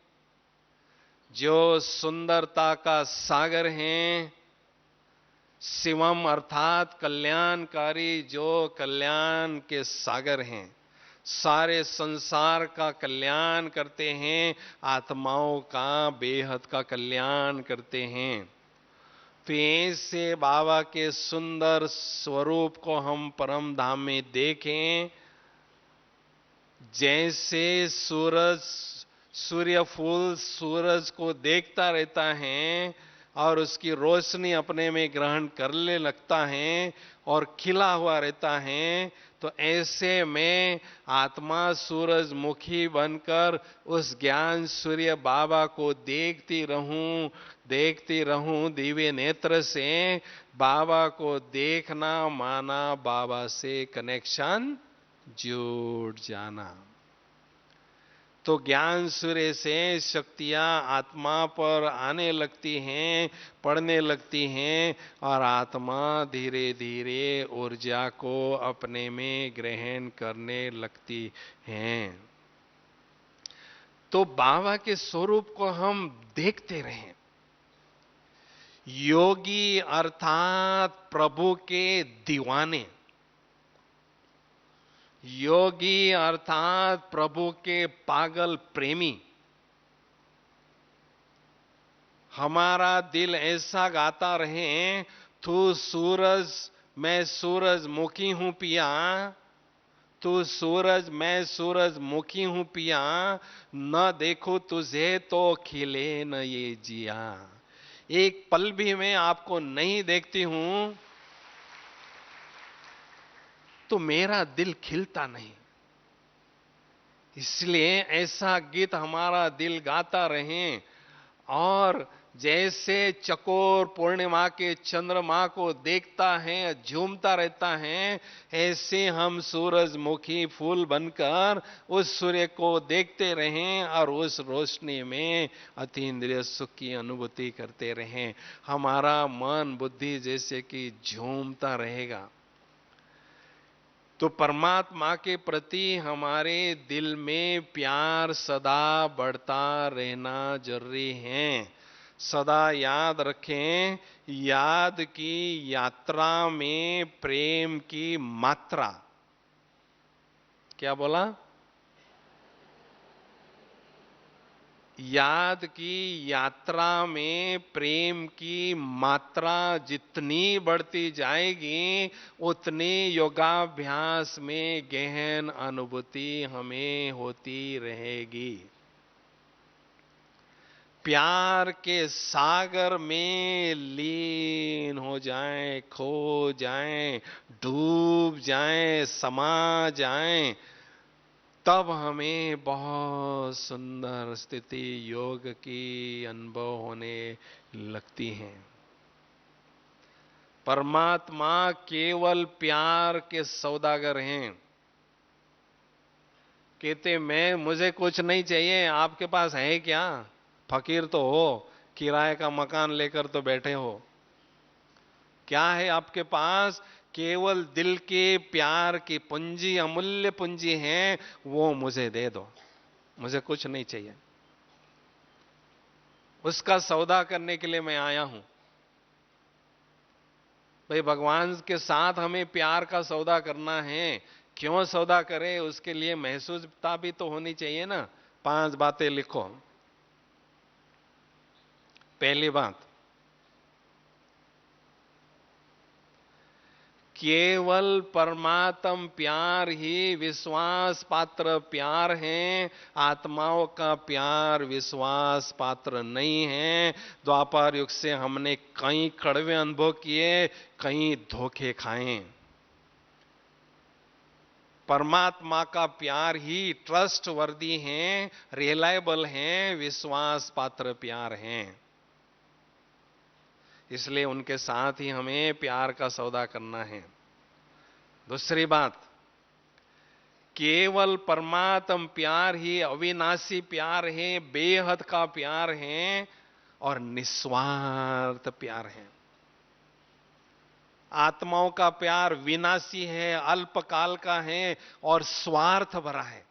जो सुंदरता का सागर हैं, शिवम अर्थात कल्याणकारी, जो कल्याण के सागर हैं, सारे संसार का कल्याण करते हैं, आत्माओं का बेहद का कल्याण करते हैं। तो ऐसे बाबा के सुंदर स्वरूप को हम परम धाम में देखें। जैसे सूर्य फूल सूरज को देखता रहता है और उसकी रोशनी अपने में ग्रहण करने लगता है और खिला हुआ रहता है, तो ऐसे में आत्मा सूरजमुखी बनकर उस ज्ञान सूर्य बाबा को देखती रहूं दिव्य नेत्र से। बाबा को देखना माना बाबा से कनेक्शन जुड़ जाना। तो ज्ञान सूर्य से शक्तियां आत्मा पर आने लगती हैं, पड़ने लगती हैं, और आत्मा धीरे धीरे ऊर्जा को अपने में ग्रहण करने लगती हैं। तो बाबा के स्वरूप को हम देखते रहें। योगी अर्थात प्रभु के दीवाने, योगी अर्थात प्रभु के पागल प्रेमी। हमारा दिल ऐसा गाता रहे, तू सूरज मैं सूरजमुखी हूं पिया, तू सूरज मैं सूरजमुखी हूं पिया, न देखो तुझे तो खिले न ये जिया। एक पल भी मैं आपको नहीं देखती हूं तो मेरा दिल खिलता नहीं। इसलिए ऐसा गीत हमारा दिल गाता रहे। और जैसे चकोर पूर्णिमा के चंद्रमा को देखता है, झूमता रहता है, ऐसे हम सूरजमुखी फूल बनकर उस सूर्य को देखते रहें और उस रोशनी में अतीन्द्रिय सुख की अनुभूति करते रहें। हमारा मन बुद्धि जैसे कि झूमता रहेगा। तो परमात्मा के प्रति हमारे दिल में प्यार सदा बढ़ता रहना जरूरी है। सदा याद रखें, याद की यात्रा में प्रेम की मात्रा। क्या बोला? याद की यात्रा में प्रेम की मात्रा जितनी बढ़ती जाएगी, उतनी योगाभ्यास में गहन अनुभूति हमें होती रहेगी। प्यार के सागर में लीन हो जाएं, खो जाएं, डूब जाएं, समा जाएं, तब हमें बहुत सुंदर स्थिति योग की अनुभव होने लगती हैं। परमात्मा केवल प्यार के सौदागर हैं। कहते मुझे कुछ नहीं चाहिए, आपके पास है क्या? फकीर तो हो, किराए का मकान लेकर तो बैठे हो। क्या है आपके पास? केवल दिल के प्यार की पूंजी, अमूल्य पूंजी है, वो मुझे दे दो, मुझे कुछ नहीं चाहिए। उसका सौदा करने के लिए मैं आया हूं। भाई भगवान के साथ हमें प्यार का सौदा करना है। क्यों सौदा करें? उसके लिए महसूसता भी तो होनी चाहिए ना। 5 बातें लिखो। पहली बात, केवल परमात्म प्यार ही विश्वास पात्र प्यार है। आत्माओं का प्यार विश्वास पात्र नहीं है। द्वापर युग से हमने कई कड़वे अनुभव किए, कई धोखे खाए। परमात्मा का प्यार ही ट्रस्ट वर्दी है, रिलायबल है, विश्वास पात्र प्यार है। इसलिए उनके साथ ही हमें प्यार का सौदा करना है। दूसरी बात, केवल परमात्म प्यार ही अविनाशी प्यार है, बेहद का प्यार है और निस्वार्थ प्यार है। आत्माओं का प्यार विनाशी है, अल्पकाल का है और स्वार्थ भरा है।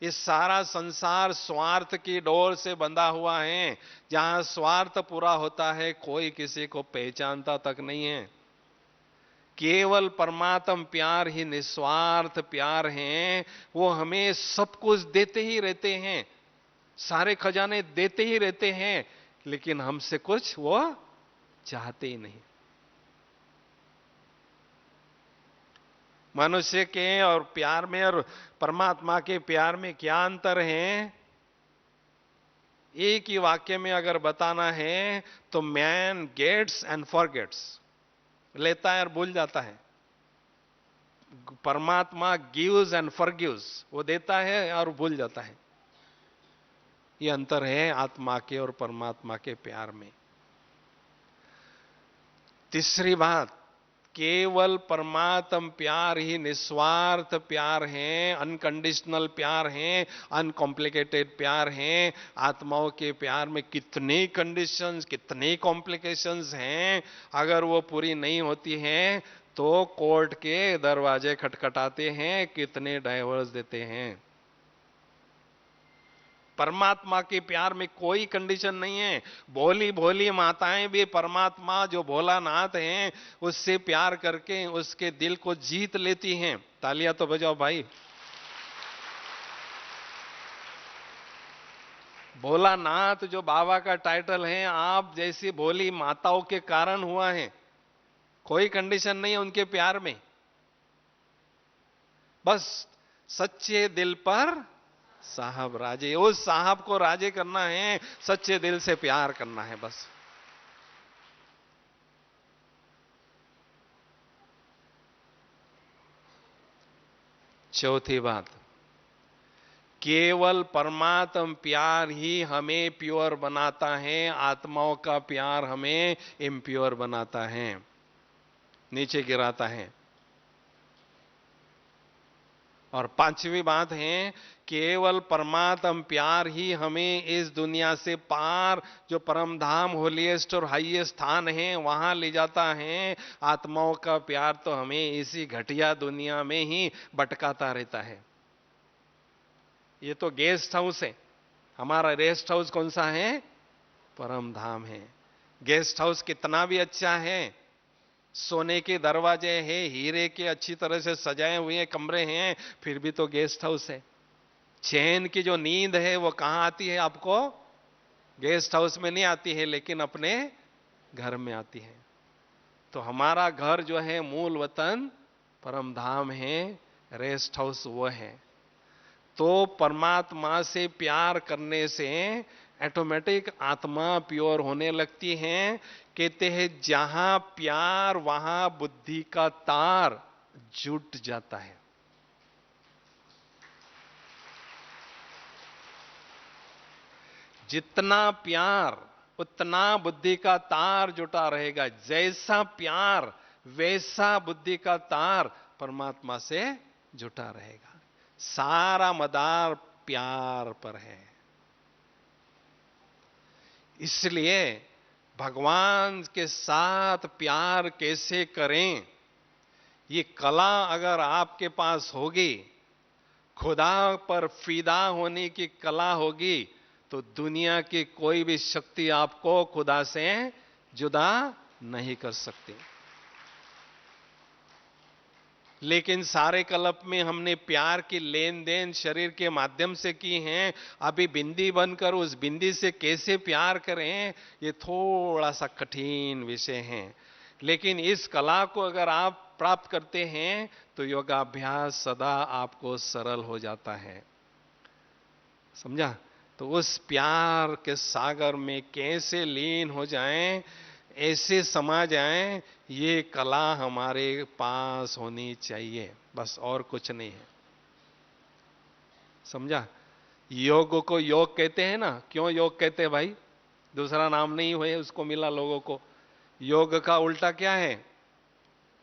ये सारा संसार स्वार्थ की डोर से बंधा हुआ है। जहां स्वार्थ पूरा होता है कोई किसी को पहचानता तक नहीं है। केवल परमात्म प्यार ही निस्वार्थ प्यार है। वो हमें सब कुछ देते ही रहते हैं, सारे खजाने देते ही रहते हैं, लेकिन हमसे कुछ वो चाहते ही नहीं। मनुष्य के और प्यार में और परमात्मा के प्यार में क्या अंतर है? एक ही वाक्य में अगर बताना है तो मैन गेट्स एंड फॉरगेट्स, लेता है और भूल जाता है। परमात्मा गिव्स एंड फॉरगिव्स, वो देता है और भूल जाता है। ये अंतर है आत्मा के और परमात्मा के प्यार में। तीसरी बात, केवल परमात्म प्यार ही निस्वार्थ प्यार है, अनकंडीशनल प्यार है, अनकॉम्प्लिकेटेड प्यार है। आत्माओं के प्यार में कितने कंडीशंस, कितने कॉम्प्लिकेशंस हैं। अगर वो पूरी नहीं होती हैं तो कोर्ट के दरवाजे खटखटाते हैं, कितने डाइवोर्स देते हैं। परमात्मा के प्यार में कोई कंडीशन नहीं है। भोली भोली माताएं भी परमात्मा जो भोलानाथ हैं उससे प्यार करके उसके दिल को जीत लेती हैं। तालियां तो बजाओ भाई। भोलानाथ जो बाबा का टाइटल है, आप जैसी भोली माताओं के कारण हुआ है। कोई कंडीशन नहीं है उनके प्यार में। बस सच्चे दिल पर साहब राजे, उस साहब को राजे करना है, सच्चे दिल से प्यार करना है बस। चौथी बात, केवल परमात्म प्यार ही हमें प्योर बनाता है, आत्माओं का प्यार हमें इम्प्योर बनाता है, नीचे गिराता है। और पांचवी बात है, केवल परमात्म प्यार ही हमें इस दुनिया से पार, जो परम धाम होलीएस्ट और हाईएस्ट स्थान है, वहां ले जाता है। आत्माओं का प्यार तो हमें इसी घटिया दुनिया में ही भटकाता रहता है। ये तो गेस्ट हाउस है, हमारा रेस्ट हाउस कौन सा है? परम धाम है। गेस्ट हाउस कितना भी अच्छा है, सोने के दरवाजे हैं, हीरे के अच्छी तरह से सजाए हुए कमरे हैं, फिर भी तो गेस्ट हाउस है। चैन की जो नींद है वो कहां आती है आपको? गेस्ट हाउस में नहीं आती है, लेकिन अपने घर में आती है। तो हमारा घर जो है मूल वतन परम धाम है, रेस्ट हाउस वो है। तो परमात्मा से प्यार करने से ऑटोमेटिक आत्मा प्योर होने लगती है। कहते हैं जहां प्यार वहां बुद्धि का तार जुट जाता है। जितना प्यार उतना बुद्धि का तार जुटा रहेगा। जैसा प्यार वैसा बुद्धि का तार परमात्मा से जुटा रहेगा। सारा मदार प्यार पर है। इसलिए भगवान के साथ प्यार कैसे करें, ये कला अगर आपके पास होगी, खुदा पर फिदा होने की कला होगी, तो दुनिया की कोई भी शक्ति आपको खुदा से जुदा नहीं कर सकती। लेकिन सारे कल्प में हमने प्यार की लेन देन शरीर के माध्यम से की है। अभी बिंदी बनकर उस बिंदी से कैसे प्यार करें, ये थोड़ा सा कठिन विषय है। लेकिन इस कला को अगर आप प्राप्त करते हैं तो योगाभ्यास सदा आपको सरल हो जाता है। समझा? तो उस प्यार के सागर में कैसे लीन हो जाएं, ऐसे समा जाएं, ये कला हमारे पास होनी चाहिए, बस और कुछ नहीं है। समझा? योग को योग कहते हैं ना, क्यों योग कहते हैं भाई? दूसरा नाम नहीं हुए उसको मिला लोगों को। योग का उल्टा क्या है?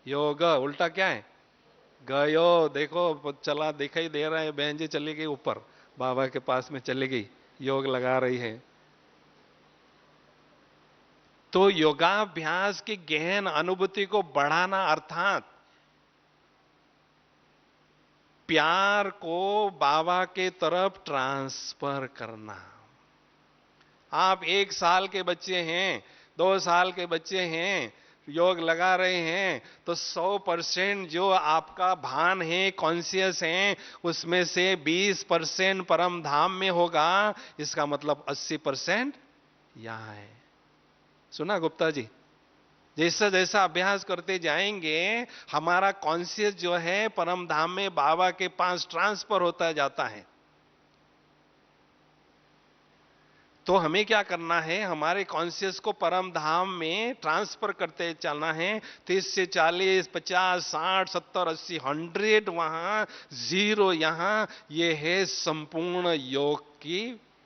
योग उल्टा क्या है? गयो। देखो चला, दिखाई दे रहा है, बहन जी चली गई ऊपर, बाबा के पास में चली गई, योग लगा रही है। तो योगाभ्यास की गहन अनुभूति को बढ़ाना, अर्थात प्यार को बाबा के तरफ ट्रांसफर करना। आप 1 साल के बच्चे हैं, 2 साल के बच्चे हैं, योग लगा रहे हैं, तो 100% जो आपका भान है, कॉन्शियस है, उसमें से 20% परम धाम में होगा। इसका मतलब 80% यहां है। सुना गुप्ता जी? जैसा जैसा अभ्यास करते जाएंगे, हमारा कॉन्शियस जो है परम धाम में बाबा के पास ट्रांसफर होता जाता है। तो हमें क्या करना है? हमारे कॉन्शियस को परम धाम में ट्रांसफर करते चलना है। 30 से 40, 50, 60, 70, 80, 100 वहां, 0 यहां। ये है संपूर्ण योग की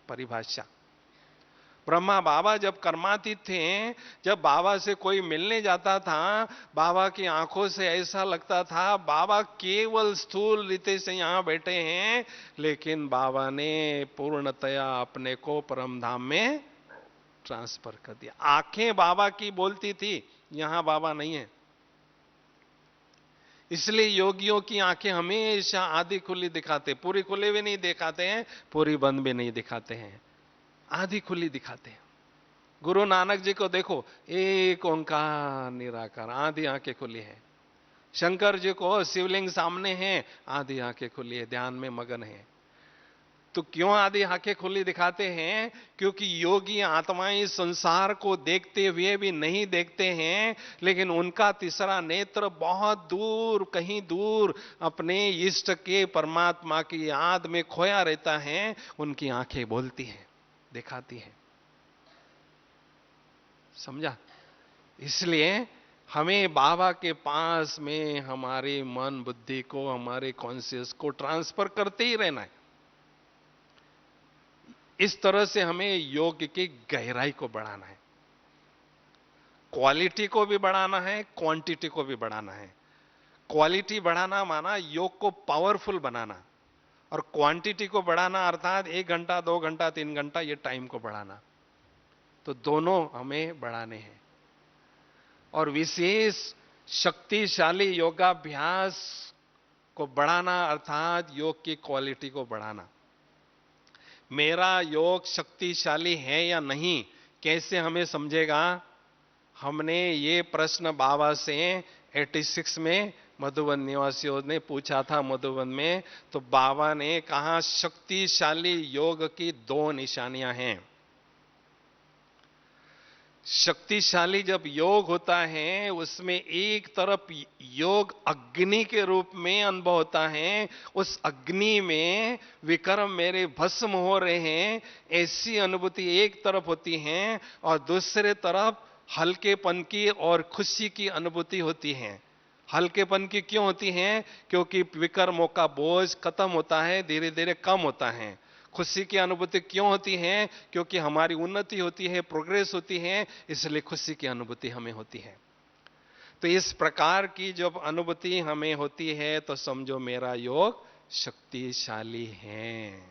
परिभाषा। ब्रह्मा बाबा जब कर्मातीत थे, जब बाबा से कोई मिलने जाता था, बाबा की आंखों से ऐसा लगता था बाबा केवल स्थूल रीति से यहां बैठे हैं, लेकिन बाबा ने पूर्णतया अपने को परम धाम में ट्रांसफर कर दिया। आंखें बाबा की बोलती थी, यहां बाबा नहीं है। इसलिए योगियों की आंखें हमेशा आधी खुली दिखाते, पूरी खुली भी नहीं दिखाते हैं, पूरी बंद भी नहीं दिखाते हैं, आधी खुली दिखाते हैं। गुरु नानक जी को देखो, एक ओंकार निराकार, आधी आंखें खुली है। शंकर जी को शिवलिंग सामने है, आधी आंखें खुली है, ध्यान में मगन है। तो क्यों आधी आंखें खुली दिखाते हैं? क्योंकि योगी आत्माएं इस संसार को देखते हुए भी नहीं देखते हैं, लेकिन उनका तीसरा नेत्र बहुत दूर, कहीं दूर अपने इष्ट के परमात्मा की याद में खोया रहता है। उनकी आंखें बोलती हैं, दिखाती हैं। समझा? इसलिए हमें बाबा के पास में हमारे मन बुद्धि को, हमारे कॉन्शियस को ट्रांसफर करते ही रहना है। इस तरह से हमें योग की गहराई को बढ़ाना है, क्वालिटी को भी बढ़ाना है, क्वांटिटी को भी बढ़ाना है। क्वालिटी बढ़ाना माना योग को पावरफुल बनाना, और क्वांटिटी को बढ़ाना अर्थात 1 घंटा, 2 घंटा, 3 घंटा ये टाइम को बढ़ाना। तो दोनों हमें बढ़ाने हैं। और विशेष शक्तिशाली योगाभ्यास को बढ़ाना अर्थात योग की क्वालिटी को बढ़ाना। मेरा योग शक्तिशाली है या नहीं, कैसे हमें समझेगा? हमने ये प्रश्न बाबा से 86 में मधुबन निवासियों ने पूछा था, मधुबन में। तो बाबा ने कहा शक्तिशाली योग की 2 निशानियां हैं। शक्तिशाली जब योग होता है, उसमें एक तरफ योग अग्नि के रूप में अनुभव होता है, उस अग्नि में विक्रम मेरे भस्म हो रहे हैं, ऐसी अनुभूति एक तरफ होती है। और दूसरे तरफ हल्केपन की और खुशी की अनुभूति होती है। हल्केपन की क्यों होती है? क्योंकि विक्रमों का बोझ खत्म होता है, धीरे धीरे कम होता है। खुशी की अनुभूति क्यों होती है? क्योंकि हमारी उन्नति होती है, प्रोग्रेस होती है, इसलिए खुशी की अनुभूति हमें होती है। तो इस प्रकार की जब अनुभूति हमें होती है, तो समझो मेरा योग शक्तिशाली है।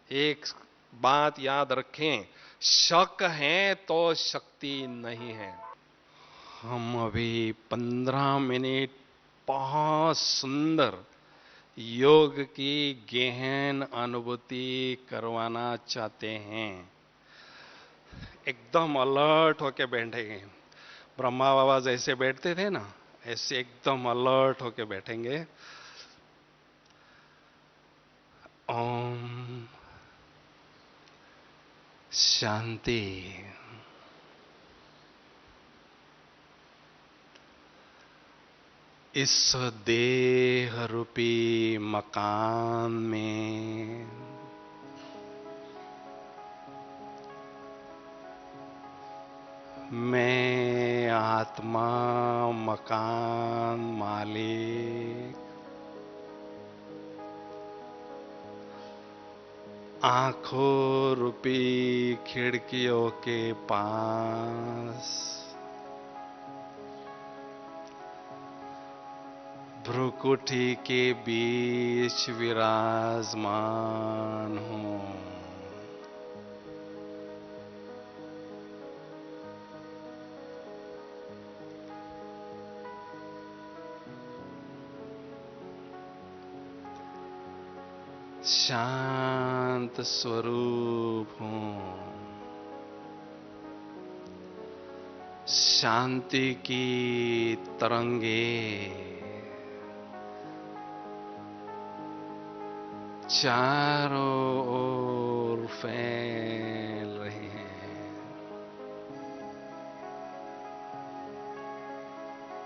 एक बात याद रखें, शक है तो शक्ति नहीं है। हम अभी 15 मिनट बहुत सुंदर योग की गहन अनुभूति करवाना चाहते हैं। एकदम अलर्ट होके बैठेंगे, ब्रह्मा बाबा जैसे बैठते थे ना, ऐसे एकदम अलर्ट होके बैठेंगे। ओम शांति। इस देह रूपी मकान में मैं आत्मा, मकान मालिक, आंखों रूपी खिड़कियों के पास भ्रुकुटी के बीच विराजमान हूं। शांत स्वरूप हूं। शांति की तरंगे चारों ओर फैल रहे हैं।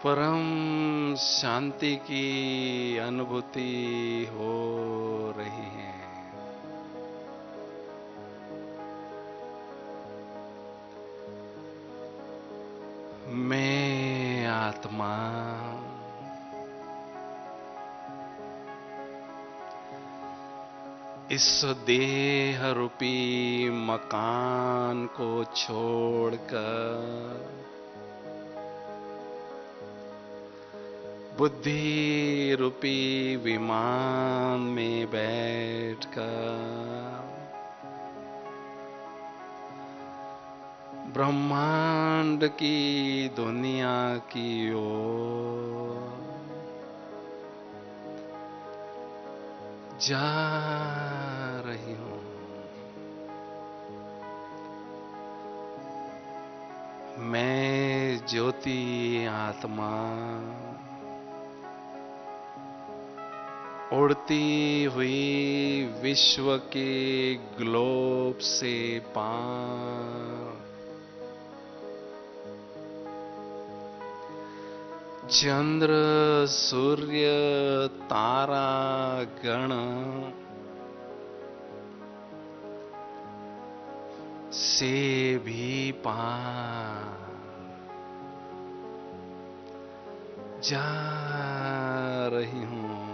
परम शांति की अनुभूति हो रही है। मैं आत्मा इस देह रूपी मकान को छोड़कर बुद्धि रूपी विमान में बैठकर ब्रह्मांड की दुनिया की ओर जा रही हूं। मैं ज्योति आत्मा उड़ती हुई विश्व के ग्लोब से पार चंद्र सूर्य तारा गण से भी पार जा रही हूं।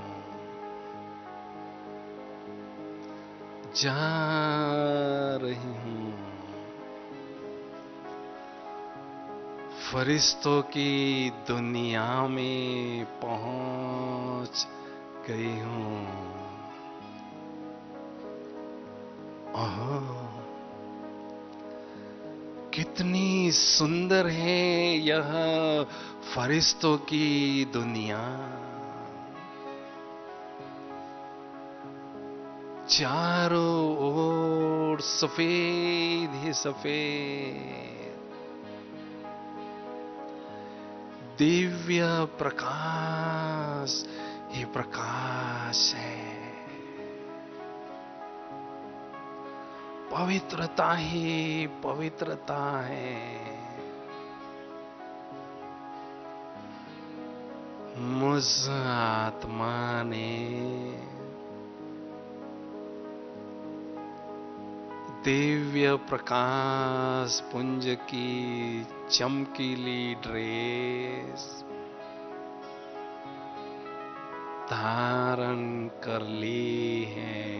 जा रही हूं। फरिश्तों की दुनिया में पहुंच गई हूं। ओह, कितनी सुंदर है यह फरिश्तों की दुनिया। चारों ओर सफेद ही सफेद दिव्य प्रकाश ही प्रकाश है। पवित्रता ही पवित्रता है। मुझ आत्मा ने दिव्य प्रकाश पुंज की चमकीली ड्रेस धारण कर ली है।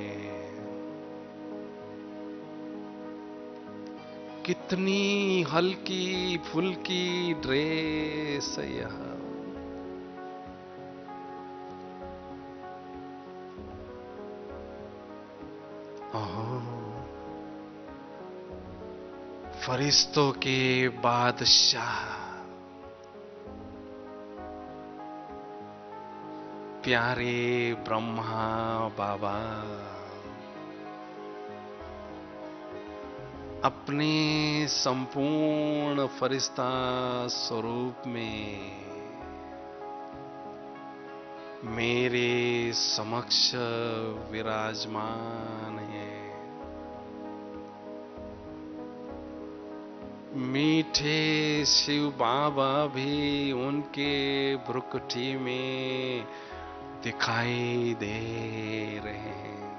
कितनी हल्की फुल्की ड्रेस है यह। फरिश्तों के बादशाह प्यारे ब्रह्मा बाबा अपने संपूर्ण फरिश्ता स्वरूप में मेरे समक्ष विराजमान है। मीठे शिव बाबा भी उनके भ्रुकुटी में दिखाई दे रहे हैं।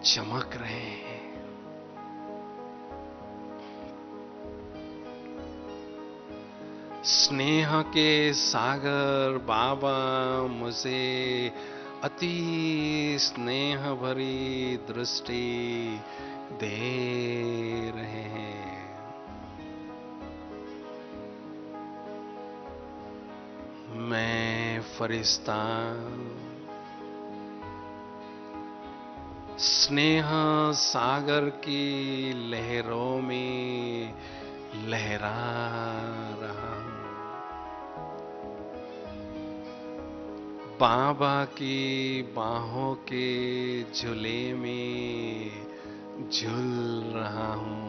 चमक रहे हैं। स्नेह के सागर बाबा मुझे अति स्नेह भरी दृष्टि दे रहे हैं। मैं फरिश्ता स्नेह सागर की लहरों में लहरा रहा हूं। बाबा की बाहों के झूले में झूल रहा हूँ।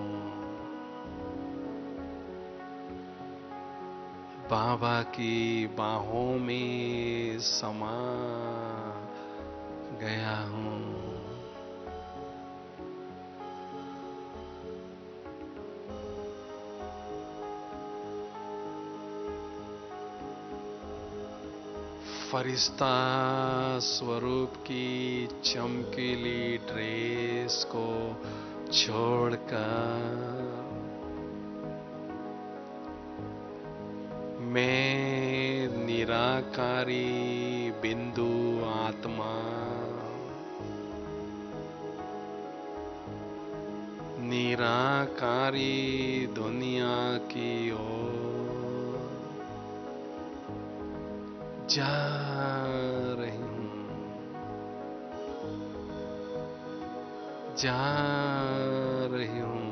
बाबा की बाहों में समा गया हूँ। फरिश्ता स्वरूप की चमकीली ड्रेस को छोड़कर मैं निराकारी बिंदु आत्मा, निराकारी दुनिया की ओर जा रही हूँ, जा रही हूँ।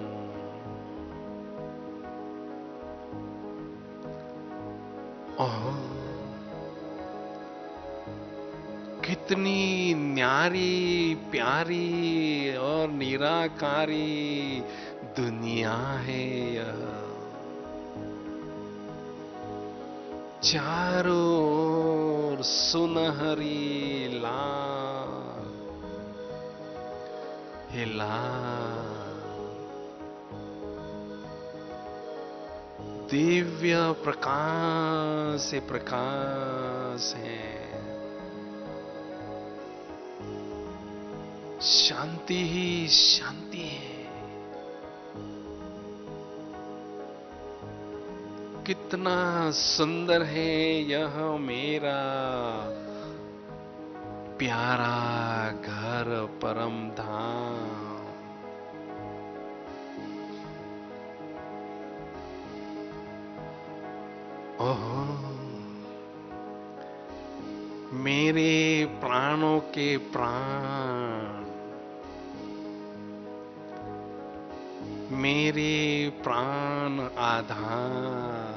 ओह, कितनी न्यारी प्यारी और निराकारी दुनिया है यह। चारों ओर सुनहरी लाल हे लाल, दिव्य प्रकाश से प्रकाश है। शांति ही शांति है। कितना सुंदर है यह मेरा प्यारा घर परम धाम। ओहो, मेरे प्राणों के प्राण, मेरे प्राण आधार,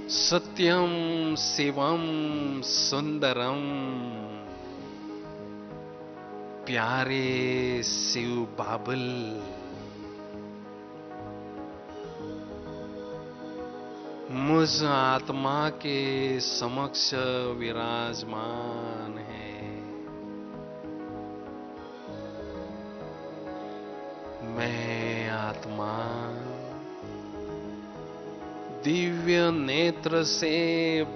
सत्यम शिवम सुंदरम, प्यारे शिव बाबुल, मुझ आत्मा के समक्ष विराजमान है। मैं आत्मा दिव्य नेत्र से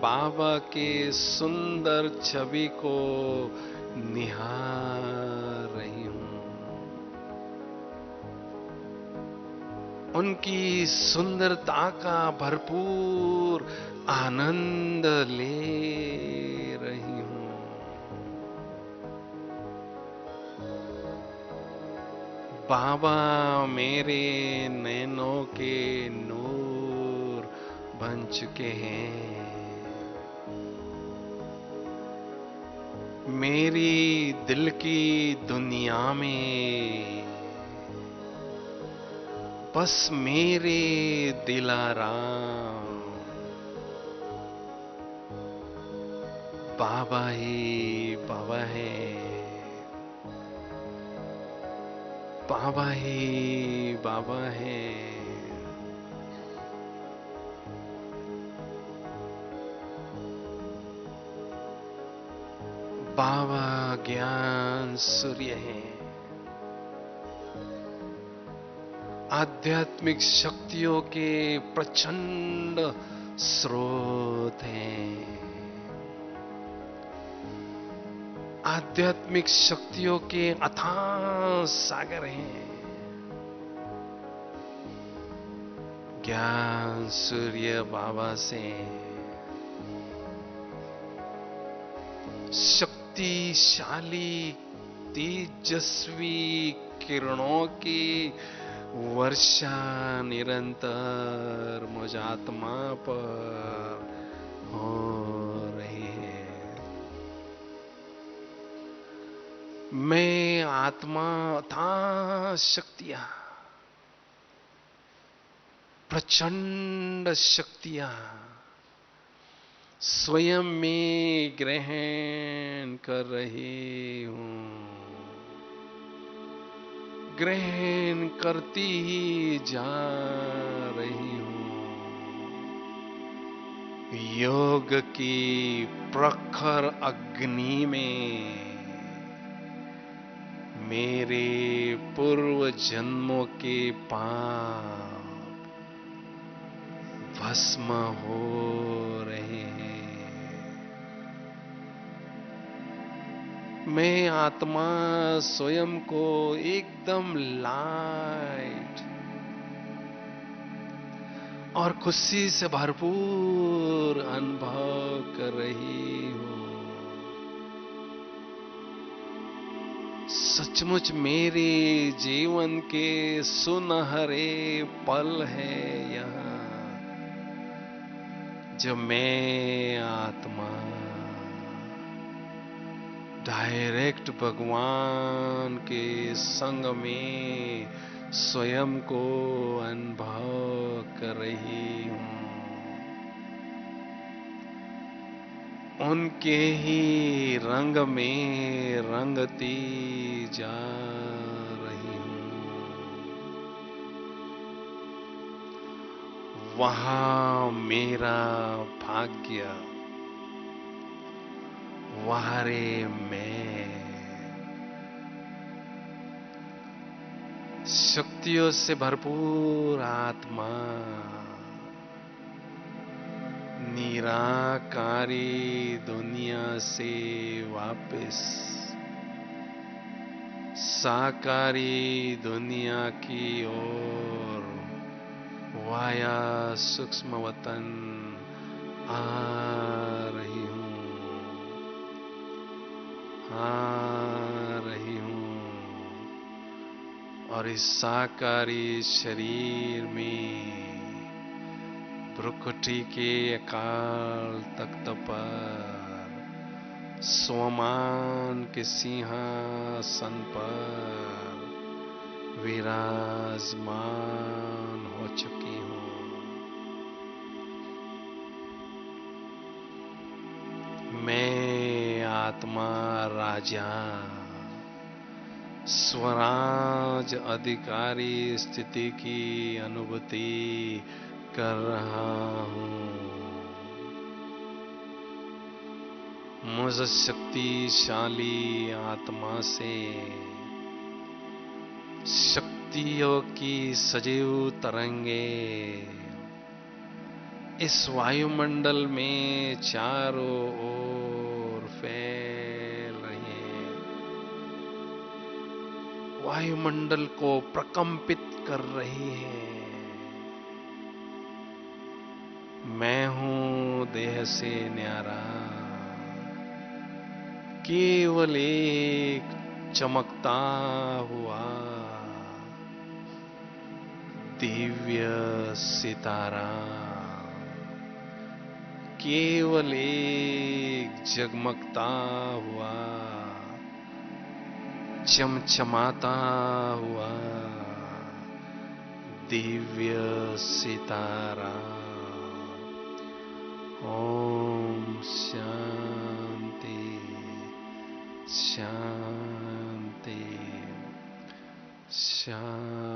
बाबा के सुंदर छवि को निहार रही हूं। उनकी सुंदरता का भरपूर आनंद ले रही हूं। बाबा मेरे नैनों के नूर बन चुके हैं। मेरी दिल की दुनिया में बस मेरे दिलाराम बाबा ही बाबा है। बाबा ही बाबा है। बाबा ज्ञान सूर्य है। आध्यात्मिक शक्तियों के प्रचंड स्रोत हैं। आध्यात्मिक शक्तियों के अथाह सागर हैं। ज्ञान सूर्य बाबा से शक्तिशाली तेजस्वी किरणों की वर्षा निरंतर मुझ आत्मा पर हो रही है। मैं आत्मा अथाह शक्तियां, प्रचंड शक्तियां स्वयं में ग्रहण कर रही हूं, ग्रहण करती ही जा रही हूं। योग की प्रखर अग्नि में मेरे पूर्व जन्मों के पाप भस्म हो रहे हैं। मैं आत्मा स्वयं को एकदम लाइट और खुशी से भरपूर अनुभव कर रही हूं। सचमुच मेरे जीवन के सुनहरे पल है यहाँ, जब मैं आत्मा डायरेक्ट भगवान के संग में स्वयं को अनुभव कर रही हूं। उनके ही रंग में रंगती जा रही हूं। वहां मेरा भाग्य, वहारे मैं शक्तियों से भरपूर आत्मा निराकारी दुनिया से वापस साकारी दुनिया की ओर वाया सूक्ष्म वतन आ रही हूं, आ रही हूं। और इस साकारी शरीर में भ्रुकुटी के अकाल तख्त पर स्वमान के सिंहासन पर विराजमान हो चुकी हूं। मैं आत्मा राजा स्वराज अधिकारी स्थिति की अनुभूति कर रहा हूं। मुझ शक्तिशाली आत्मा से शक्तियों की सजीव तरंगे इस वायुमंडल में चारों ओर फैल रही हैं, वायुमंडल को प्रकंपित कर रही हैं। मैं हूं देह से न्यारा, केवल एक चमकता हुआ दिव्य सितारा, केवल एक जगमगता हुआ चमचमाता हुआ दिव्य सितारा। ओम शांति शांति शांति।